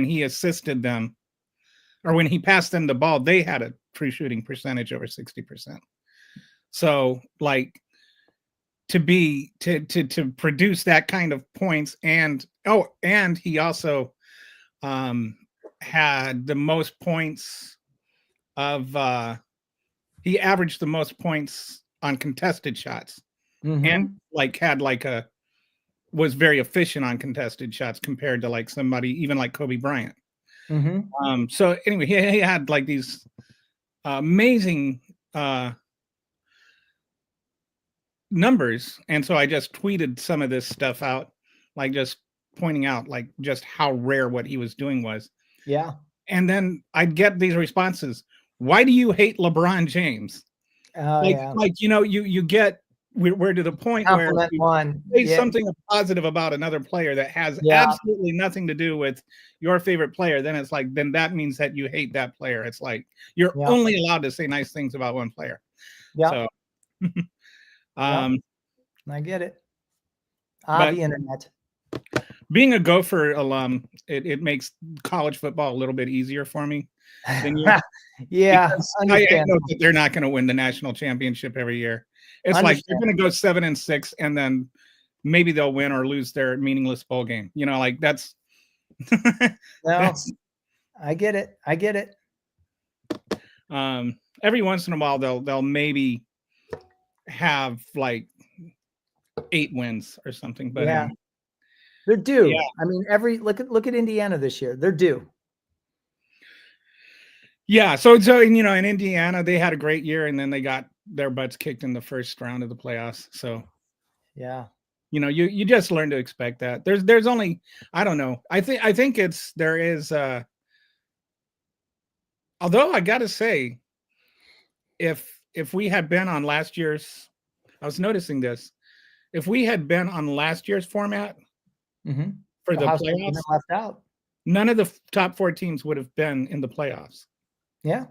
he assisted them or when he passed them the ball, they had a true shooting percentage over 60%. So, like, to produce that kind of points, and he also had the most points of he averaged the most points on contested shots, Mhm. and was very efficient on contested shots compared to like somebody even like Kobe Bryant. Mhm. So anyway, he had like these amazing numbers, and so I just tweeted some of this stuff out, like just pointing out like just how rare what he was doing was. Yeah. And then I'd get these responses. Why do you hate LeBron James? Oh yeah. You get we're to the point where Compliment you one. say Yeah. something positive about another player that has Yeah. absolutely nothing to do with your favorite player, then it's like then that means that you hate that player. It's like you're Yeah. only allowed to say nice things about one player. Yeah. So Yeah. um I get it. but The internet. being a Gopher alum, it makes college football a little bit easier for me than you. Yeah. Because I know Understandable. that they're not going to win the national championship every year. It's like they're going to go 7-6, and then maybe they'll win or lose their meaningless bowl game. Like that's No, I get it. I get it. every once in a while they'll maybe have like 8 wins or something. But Yeah. They're due. Yeah. I mean, look at Indiana this year. They're due. Yeah, so in Indiana they had a great year, and then they got their butts kicked in the first round of the playoffs. So, Yeah. you know, you just learn to expect that. There's only, I don't know. I think there is although I gotta say, if we had been on last year's, I was noticing this, if we had been on last year's format Mm-hmm. for the Ohio State would have playoffs, been left out. none of the top 4 teams would have been in the playoffs. Yeah.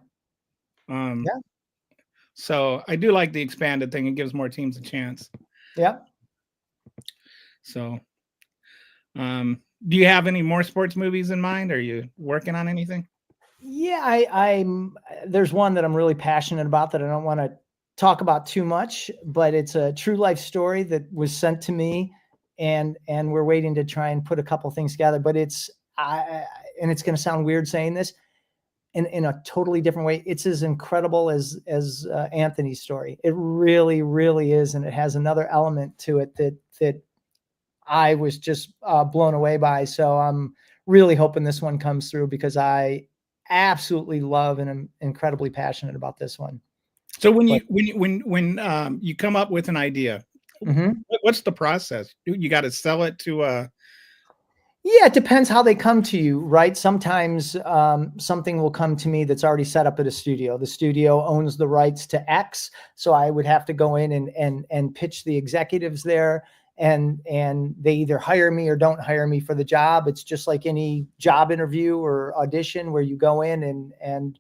Um, Yeah. So I do like the expanded thing. It gives more teams a chance. Yeah. So, do you have any more sports movies in mind? Are you working on anything? Yeah, I'm there's one that I'm really passionate about that I don't want to talk about too much, but it's a true life story that was sent to me, and we're waiting to try and put a couple things together. But and it's going to sound weird saying this in a totally different way. It's as incredible as Anthony's story. It really, really is, and it has another element to it that I was just blown away by. So I'm really hoping this one comes through because I absolutely love and am incredibly passionate about this one. So when you come up with an idea, Mhm. what's the process? You got to sell it to Yeah, it depends how they come to you, right? Sometimes something will come to me that's already set up at a studio. The studio owns the rights to X, so I would have to go in and pitch the executives there, and they either hire me or don't hire me for the job. It's just like any job interview or audition where you go in and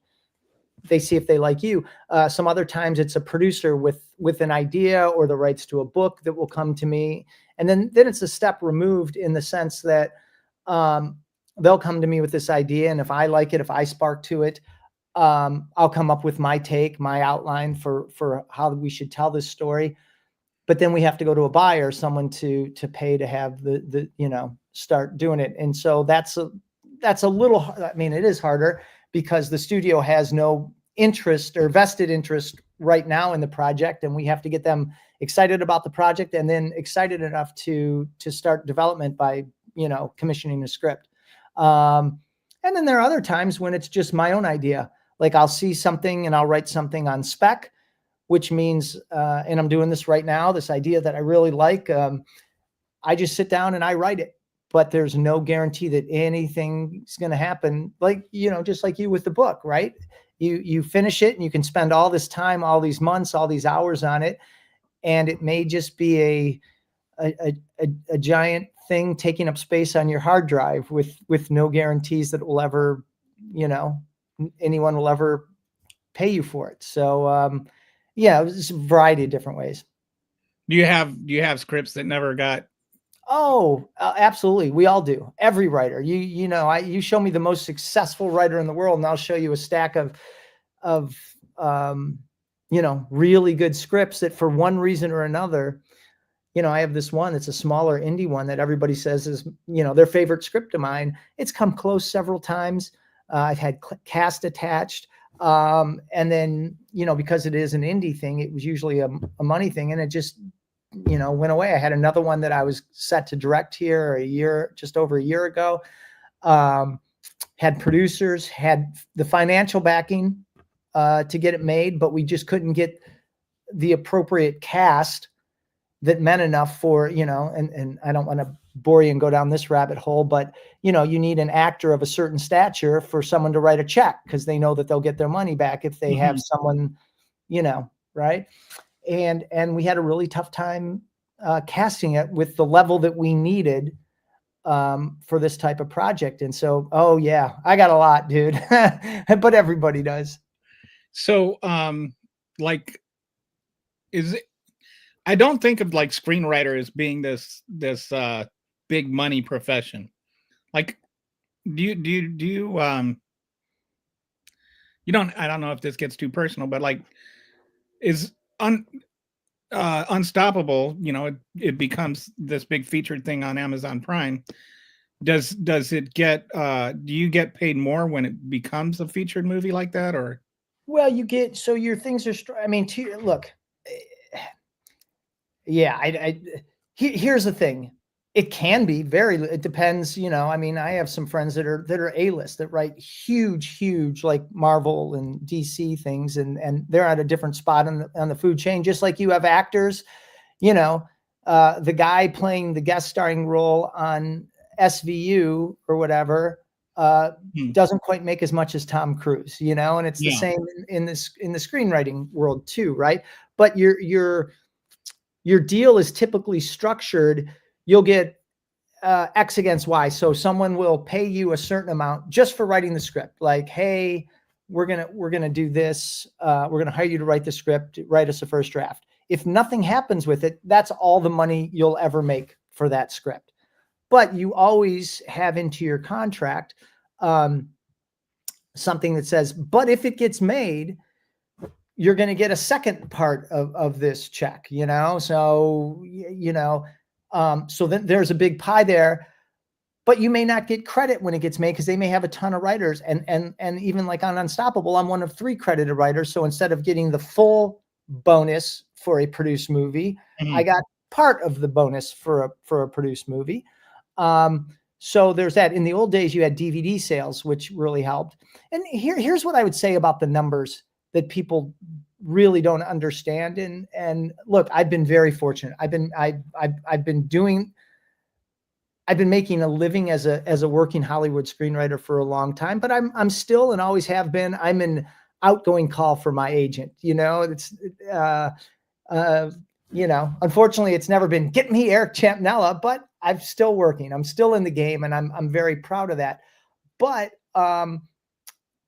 they see if they like you. Some other times it's a producer with an idea or the rights to a book that will come to me, and then it's a step removed in the sense that they'll come to me with this idea, and if I like it, if I spark to it, I'll come up with my take, my outline for how we should tell this story. But then we have to go to a buyer, someone to pay to have the start doing it. And so that's a little, I mean, it is harder because the studio has no interest or vested interest right now in the project, and we have to get them excited about the project and then excited enough to start development by commissioning a script. And then there are other times when it's just my own idea. Like I'll see something and I'll write something on spec, which means, and I'm doing this right now, this idea that I really like, I just sit down and I write it, but there's no guarantee that anything's going to happen. Like, just like you with the book, right? You finish it and you can spend all this time, all these months, all these hours on it. And it may just be a giant thing taking up space on your hard drive with no guarantees that it will ever, anyone will ever pay you for it. So, yeah, it's a variety of different ways. do you have scripts that never got? Oh, absolutely. We all do. Every writer, you show me the most successful writer in the world, and I'll show you a stack of really good scripts that for one reason or another, I have this one that's a smaller indie one that everybody says is, their favorite script of mine. It's come close several times. I've had cast attached. And then, because it is an indie thing, it was usually a money thing, and it just, went away. I had another one that I was set to direct here just over a year ago. Had producers, had the financial backing to get it made, but we just couldn't get the appropriate cast that meant enough for, and I don't want to bore you and go down this rabbit hole, but you need an actor of a certain stature for someone to write a check because they know that they'll get their money back if they have someone, right. And we had a really tough time casting it with the level that we needed for this type of project. And so, oh yeah, I got a lot, dude, but everybody does. So, I don't think of like screenwriter as being this big money profession. Like, do you I don't know if this gets too personal, but like, is Unstoppable, it becomes this big featured thing on Amazon Prime. Does it get do you get paid more when it becomes a featured movie like that, or? Well, so your things are, look, yeah, here's the thing. It can be it depends, I mean, I have some friends that are A-list that write huge, like Marvel and DC things, and they're at a different spot on the food chain, just like you have actors, the guy playing the guest starring role on SVU or whatever, doesn't quite make as much as Tom Cruise, and it's the same in the screenwriting world too, right? But your deal is typically structured. You'll get X against Y. So someone will pay you a certain amount just for writing the script. Like, hey, we're gonna do this. We're gonna hire you to write the script, write us a first draft. If nothing happens with it, that's all the money you'll ever make for that script. But you always have into your contract something that says, but if it gets made, you're going to get a second part of this check, So, so then there's a big pie there, but you may not get credit when it gets made because they may have a ton of writers. And even like on Unstoppable, I'm one of 3 credited writers. So instead of getting the full bonus for a produced movie, I got part of the bonus for a produced movie. So there's that. In the old days, you had DVD sales, which really helped. And here's what I would say about the numbers that people really don't understand. And look, I've been very fortunate. I've been making a living as a working Hollywood screenwriter for a long time, but I'm still, and always have been, I'm an outgoing call for my agent. It's unfortunately it's never been get me Eric Champnella, but I'm still working. I'm still in the game, and I'm very proud of that. But and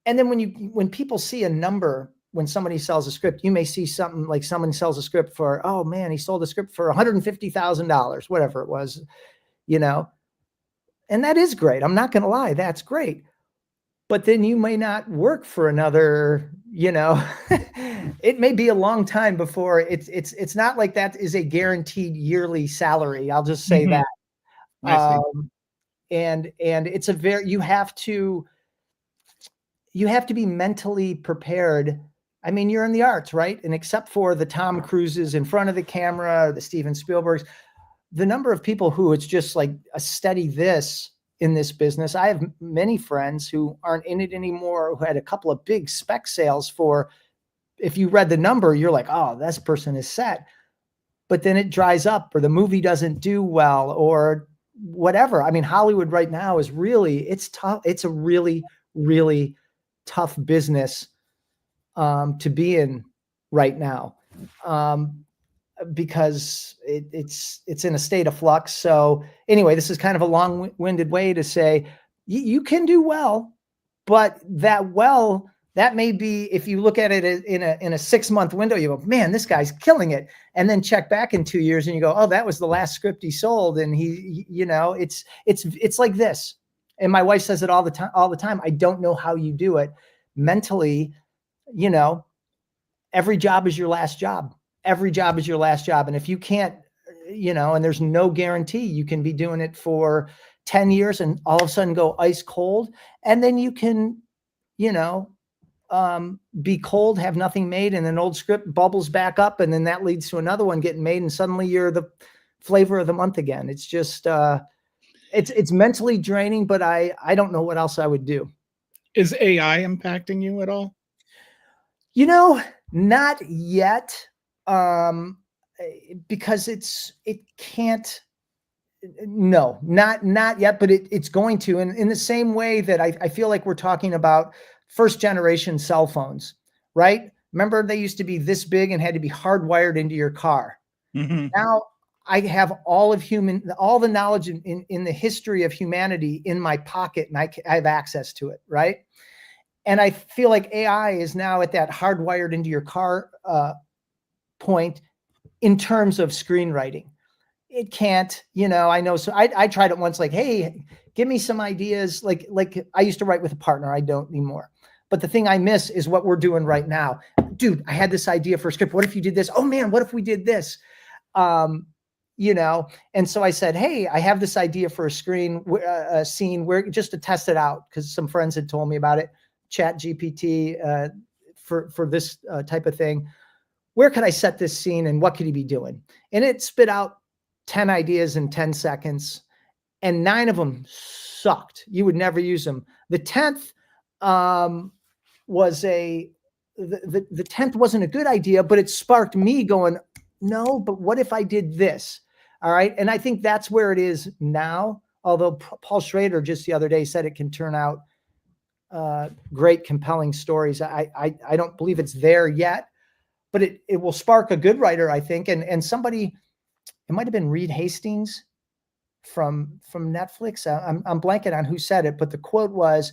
then when people see a number, when somebody sells a script, you may see something like someone sells a script for, oh man, he sold a script for $150,000, whatever it was, and that is great. I'm not going to lie. That's great. But then you may not work for another, it may be a long time before it's not like that is a guaranteed yearly salary. I'll just say that. And it's you have to be mentally prepared. I mean, you're in the arts, right? And except for the Tom Cruises in front of the camera, the Steven Spielbergs, the number of people who it's just like a steady this in this business. I have many friends who aren't in it anymore, who had a couple of big spec sales for, if you read the number, you're like, oh, this person is set. But then it dries up, or the movie doesn't do well, or whatever. I mean, Hollywood right now is it's tough. It's a really, really tough business to be in right now. Because it's in a state of flux. So anyway, this is kind of a long-winded way to say you can do well, but that may be, if you look at it in a 6-month window, you go, man, this guy's killing it. And then check back in 2 years and you go, oh, that was the last script he sold. And it's like this. And my wife says it all the time. I don't know how you do it mentally. Every job is your last job. Every job is your last job. And if you can't, and there's no guarantee, you can be doing it for 10 years and all of a sudden go ice cold. And then you can, be cold, have nothing made, and an old script bubbles back up. And then that leads to another one getting made. And suddenly you're the flavor of the month again. It's just, it's mentally draining, but I don't know what else I would do. Is AI impacting you at all? Not yet. Because it can't, no, not yet, but it's going to, and in the same way that I feel like we're talking about first generation cell phones, right? Remember, they used to be this big and had to be hardwired into your car. Now I have all the knowledge in the history of humanity in my pocket, and I have access to it, right? And I feel like AI is now at that hardwired into your car point in terms of screenwriting. It can't, I know. So I tried it once, like, hey, give me some ideas. Like I used to write with a partner. I don't anymore. But the thing I miss is what we're doing right now. Dude, I had this idea for a script. What if you did this? Oh man, what if we did this? And so I said, hey, I have this idea for a scene where just to test it out, because some friends had told me about it, ChatGPT for this type of thing. Where could I set this scene and what could he be doing? And it spit out 10 ideas in 10 seconds, and 9 of them sucked. You would never use them. The 10th was the 10th wasn't a good idea, but it sparked me going, no, but what if I did this? All right. And I think that's where it is now. Although Paul Schrader just the other day said it can turn out great, compelling stories. I don't believe it's there yet, but it will spark a good writer, I think. And somebody, it might've been Reed Hastings from Netflix. I'm blanking on who said it, but the quote was,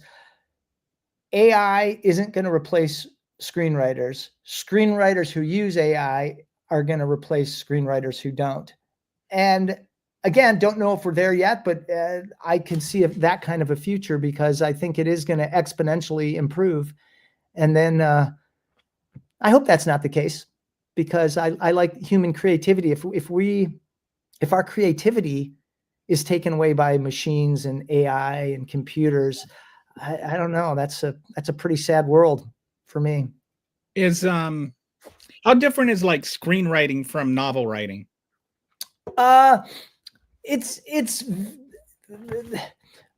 AI isn't going to replace screenwriters. Screenwriters who use AI are going to replace screenwriters who don't. And again, don't know if we're there yet, but I can see that kind of a future because I think it is going to exponentially improve. And then I hope that's not the case because I like human creativity. If our creativity is taken away by machines and AI and computers, I don't know. That's a pretty sad world for me. Is how different is like screenwriting from novel writing? It's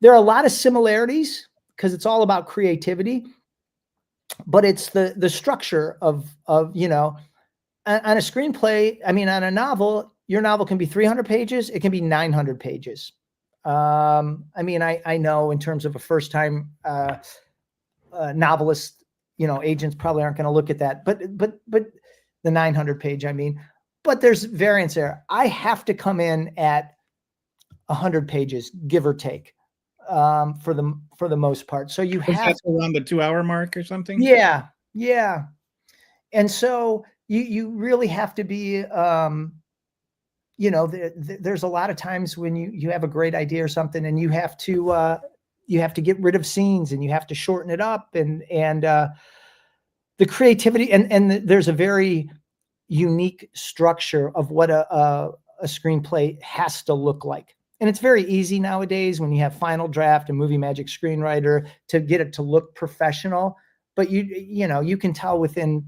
there are a lot of similarities because it's all about creativity, but it's the structure of you know, on a screenplay. I mean, on a novel, your novel can be 300 pages. It can be 900 pages. I mean, I know in terms of a first time novelist, you know, agents probably aren't going to look at that, but the 900 page, I mean, but there's variance there. I have to come in at 100 pages, give or take, for the most part. So you have That's around the 2-hour mark or something. yeah. And so you really have to be, you know, there's a lot of times when you have a great idea or something and you have to get rid of scenes and you have to shorten it up and the creativity and there's a very unique structure of what a screenplay has to look like. And it's very easy nowadays when you have Final Draft and Movie Magic Screenwriter to get it to look professional, but you know, you can tell within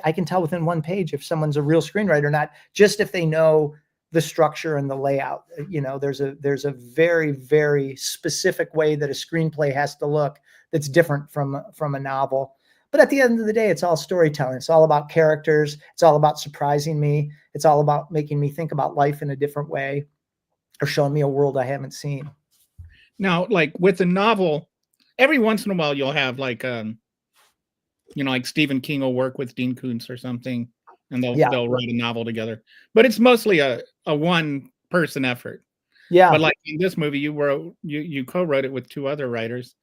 I can tell within 1 page if someone's a real screenwriter or not, just if they know the structure and the layout. You know, there's a very, very specific way that a screenplay has to look that's different from a novel. But at the end of the day, it's all storytelling. It's all about characters. It's all about surprising me. It's all about making me think about life in a different way or showing me a world I haven't seen. Now, like with a novel, every once in a while you'll have like you know, like Stephen King will work with Dean Koontz or something, and they'll write a novel together. But it's mostly a one person effort. Yeah. But like in this movie, you co-wrote it with 2 other writers.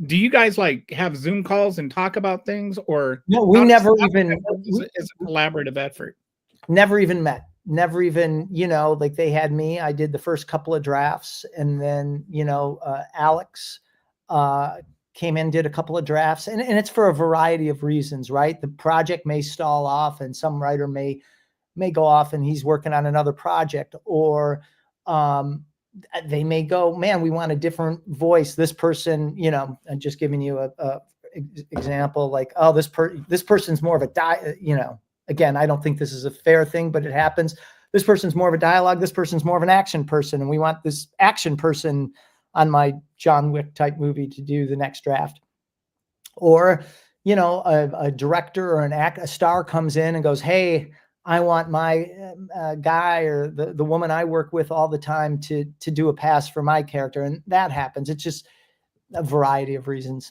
Do you guys like have Zoom calls and talk about things, or No, we never even it's a collaborative effort. Never even met. Never even, you know, like they had me. I did the first couple of drafts, and then you know, Alex came in, did a couple of drafts, and it's for a variety of reasons, right? The project may stall off, and some writer may go off, and he's working on another project, or they may go, man, we want a different voice. This person, you know, I'm just giving you a example, like, oh, this person's more of a you know, again, I don't think this is a fair thing, but it happens. This person's more of a dialogue. This person's more of an action person, and we want this action person on my John Wick type movie to do the next draft. Or, you know, a director or a star comes in and goes, hey, I want my guy or the woman I work with all the time to do a pass for my character. And that happens. It's just a variety of reasons.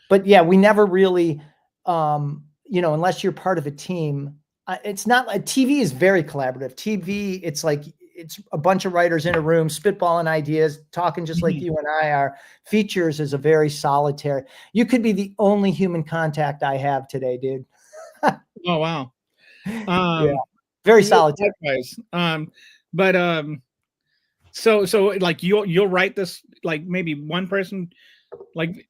But yeah, we never really, you know, unless you're part of a team, it's not like TV is very collaborative. TV, it's like, it's a bunch of writers in a room spitballing ideas, talking just like you and I are. Features is a very solitary. You could be the only human contact I have today, dude. Oh wow. Yeah, very solitary. But so like you'll write this, like maybe one person, like,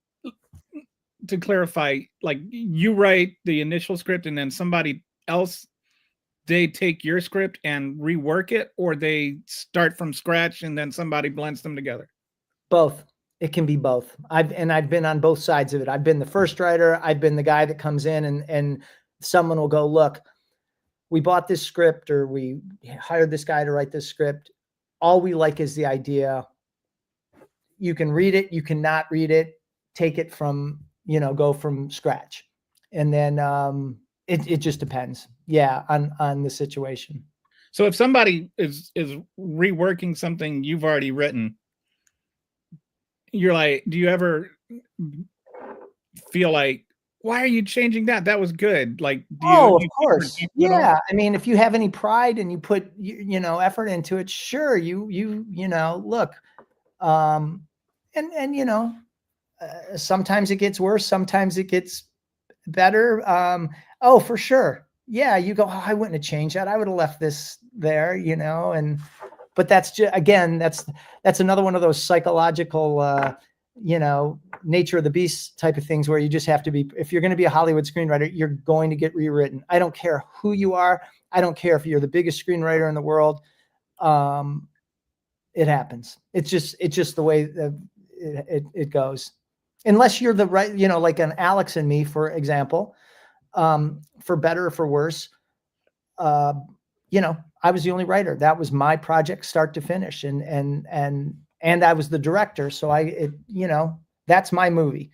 to clarify, like you write the initial script and then somebody else, they take your script and rework it, or they start from scratch and then somebody blends them together? Both. It can be both. I've been on both sides of it. I've been the first writer. I've been the guy that comes in and someone will go, look, we bought this script or we hired this guy to write this script. All we like is the idea. You can read it, you cannot read it, take it from, go from scratch. And then it just depends. Yeah, on the situation. So if somebody is reworking something you've already written, you're like, do you ever feel like, why are you changing that? That was good. Like, Of course. Yeah. I mean, if you have any pride and you put, effort into it, sure. Look, sometimes it gets worse. Sometimes it gets better. For sure. Yeah. You go, oh, I wouldn't have changed that. I would have left this there, but that's just, again, that's another one of those psychological, nature of the beast type of things where you just have to be, if you're going to be a Hollywood screenwriter, you're going to get rewritten. I don't care who you are. I don't care if you're the biggest screenwriter in the world. It happens. It's just the way it goes. Unless you're the right, like an Alex and me, for example, for better or for worse, I was the only writer. That was my project, start to finish, and I was the director. So that's my movie.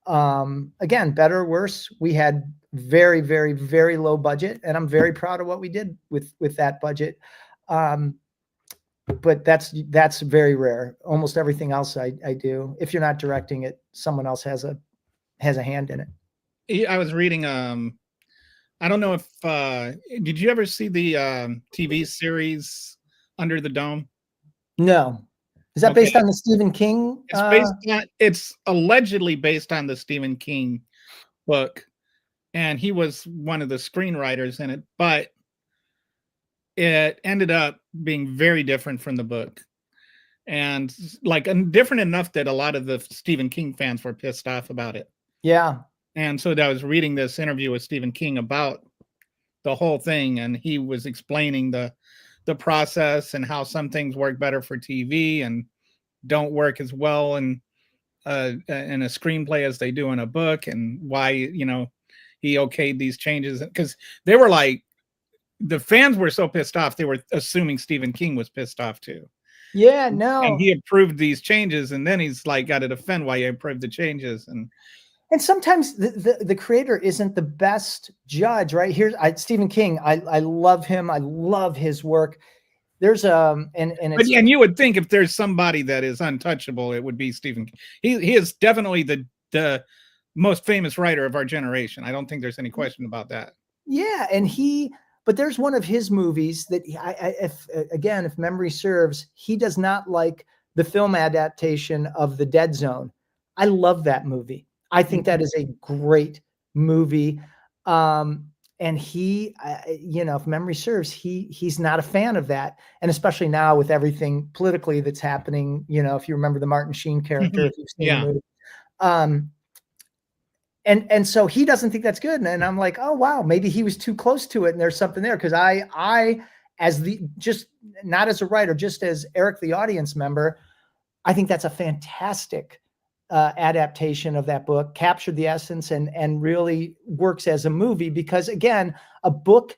Again, better or worse, we had very, very, very low budget, and I'm very proud of what we did with that budget. But that's very rare. Almost everything else I do, if you're not directing it, someone else has a hand in it. I was reading, I don't know if, did you ever see the TV series Under the Dome? No. Is that based on the Stephen King? It's allegedly based on the Stephen King book, and he was one of the screenwriters in it, but it ended up being very different from the book, and different enough that a lot of the Stephen King fans were pissed off about it. Yeah. And so I was reading this interview with Stephen King about the whole thing, and he was explaining the process and how some things work better for TV and don't work as well in a screenplay as they do in a book, and why he okayed these changes, because they were like, the fans were so pissed off, they were assuming Stephen King was pissed off too. Yeah, no. And he approved these changes, and then he's like got to defend why he approved the changes. And sometimes the creator isn't the best judge, right? Here's Stephen King. I love him. I love his work. There's and you would think if there's somebody that is untouchable, it would be Stephen King. He is definitely the most famous writer of our generation. I don't think there's any question about that. Yeah, but there's one of his movies that if memory serves, he does not like the film adaptation of The Dead Zone. I love that movie. I think that is a great movie. And he, if memory serves, he's not a fan of that. And especially now with everything politically that's happening, if you remember the Martin Sheen character, if you've seen the movie. And so he doesn't think that's good. And I'm like, oh, wow, maybe he was too close to it. And there's something there. Cause I, just not as a writer, just as Eric, the audience member, I think that's a fantastic adaptation of that book, captured the essence and really works as a movie, because again, a book,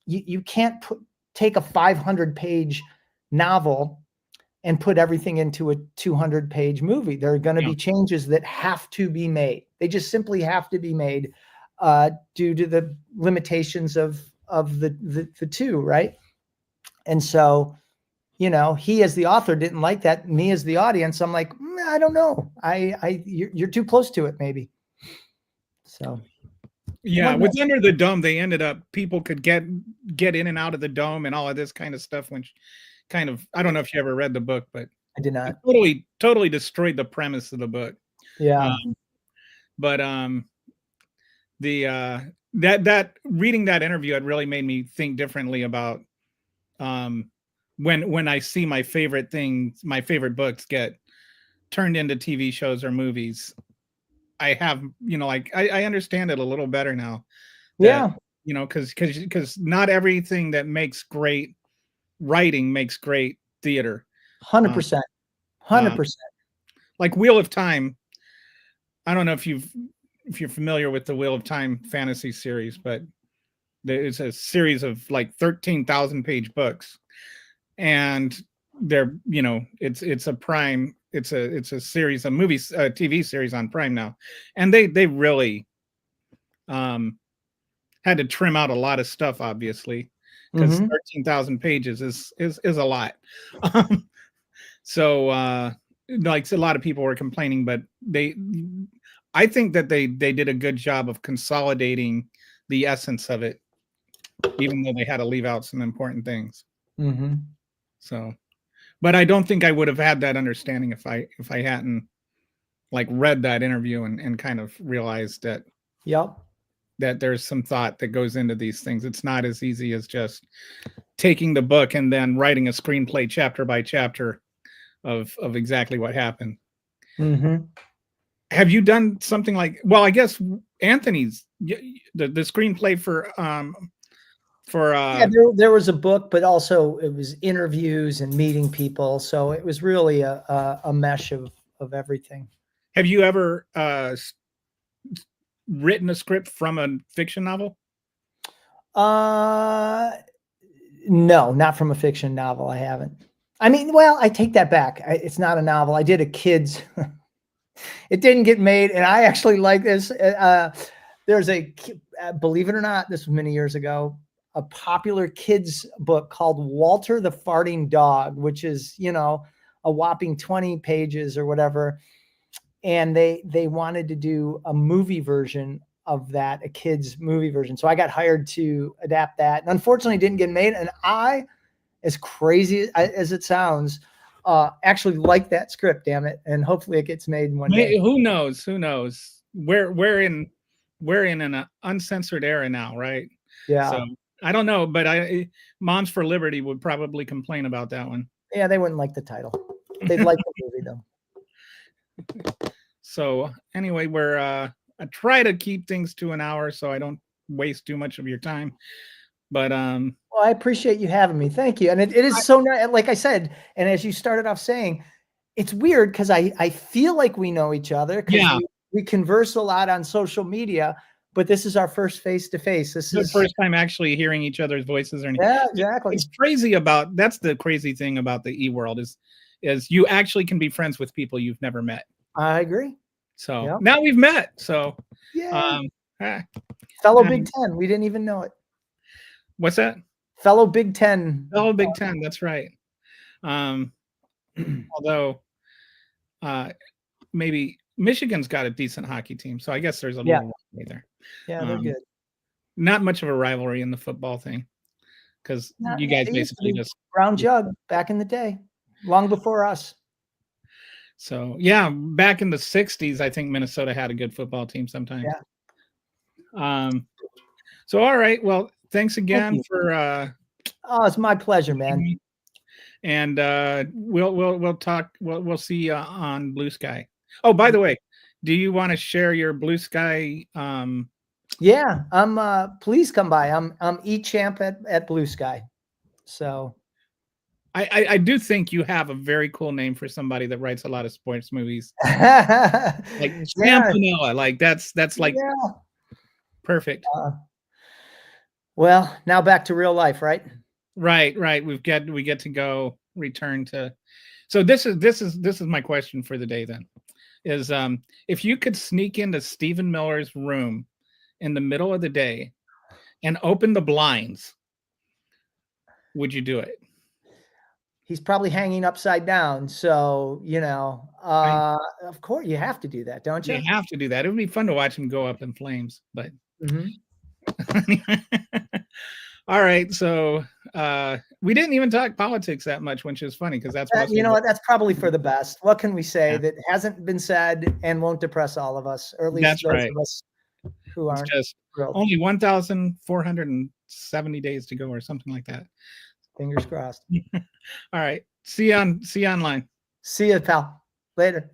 you can't take a 500-page novel and put everything into a 200-page movie. There are going to be changes that have to be made. They just simply have to be made due to the limitations of the two, right? And so, he as the author didn't like that. Me as the audience, I'm like, I don't know. You're too close to it, maybe. So, yeah, with Under the Dome, they ended up, people could get in and out of the dome and all of this kind of stuff, which kind of, I don't know if you ever read the book, but I did not. Totally destroyed the premise of the book. Yeah. That reading that interview, it really made me think differently about when I see my favorite books get turned into TV shows or movies. I have, I understand it a little better now. Because not everything that makes great writing makes great theater. 100%. 100%. Like Wheel of Time. I don't know if you're familiar with the Wheel of Time fantasy series, but It's a series of like 13,000 page books, and they're, you know, it's a Prime. It's a series, a movie, TV series on Prime now, and they really had to trim out a lot of stuff, obviously, because Mhm. 13,000 pages is a lot. So like a lot of people were complaining, but I think that they did a good job of consolidating the essence of it, even though they had to leave out some important things. Mhm. So, but I don't think I would have had that understanding if I hadn't like read that interview and kind of realized that Yep. there's some thought that goes into these things. It's not as easy as just taking the book and then writing a screenplay chapter by chapter of exactly what happened. Mhm. Have you done something like, well, I guess Anthony's the screenplay for Yeah, there was a book, but also it was interviews and meeting people. So it was really a mesh of everything. have you ever written a script from a fiction novel? No, not from a fiction novel. I haven't. I mean, well, I take that back. It's not a novel. I did a kids. It didn't get made, and I actually like this. There's believe it or not, this was many years ago, a popular kids book called Walter the Farting Dog, which is, you know, a whopping 20 pages or whatever. And they wanted to do a movie version of that, a kids movie version. So I got hired to adapt that, and unfortunately, it didn't get made. And I, as crazy as it sounds, actually like that script. Damn it! And hopefully, it gets made one day. Who knows? Who knows? We're in an uncensored era now, right? Yeah, So I don't know, but Moms for Liberty would probably complain about that one. yeah, they wouldn't like the title. They'd like the movie though. So anyway, I try to keep things to an hour so I don't waste too much of your time. But Well, I appreciate you having me. Thank you. And it is so nice, like I said, and as you started off saying, it's weird because I feel like we know each other because Yeah. we converse a lot on social media, but this is our first face-to-face. This the is first time actually hearing each other's voices or anything. yeah, exactly. It's crazy that's the crazy thing about the e-world is you actually can be friends with people you've never met. I agree. So Yep. now we've met. So Yeah. ah, Fellow Big Ten. We didn't even know it. what's that? Fellow Big Ten. Oh, Big Ten. That's right. Although maybe Michigan's got a decent hockey team, so I guess there's a Yeah. little rivalry there. Yeah, they're good. Not much of a rivalry in the football thing because you guys It used to basically be just Brown Jug back in the day, long before us. so yeah. Back in the '60s, I think Minnesota had a good football team sometimes. Yeah. So all right, well, thanks again you. for Oh, it's my pleasure, man. and we'll talk. We'll see you on Blue Sky. Oh, by the way, do you want to share your Blue Sky? Yeah, please come by. I'm eChamp at Blue Sky. So I do think you have a very cool name for somebody that writes a lot of sports movies. Like yeah, Campanella. Like that's like yeah. perfect. Well, now back to real life, right? Right. We get to go return to. So this is my question for the day then. Is if you could sneak into Stephen Miller's room in the middle of the day and open the blinds, would you do it? He's probably hanging upside down. So, you know, of course you have to do that, don't you? You have to do that. It would be fun to watch him go up in flames, but Mhm. all right. So we didn't even talk politics that much, which is funny because that's You know what? That's probably for the best. What can we say Yeah. that hasn't been said and won't depress all of us, or at least That's those right. of us who It's aren't just thrilled? only 1,470 days to go or something like that. Fingers crossed. All right. See you online. See you, pal. Later.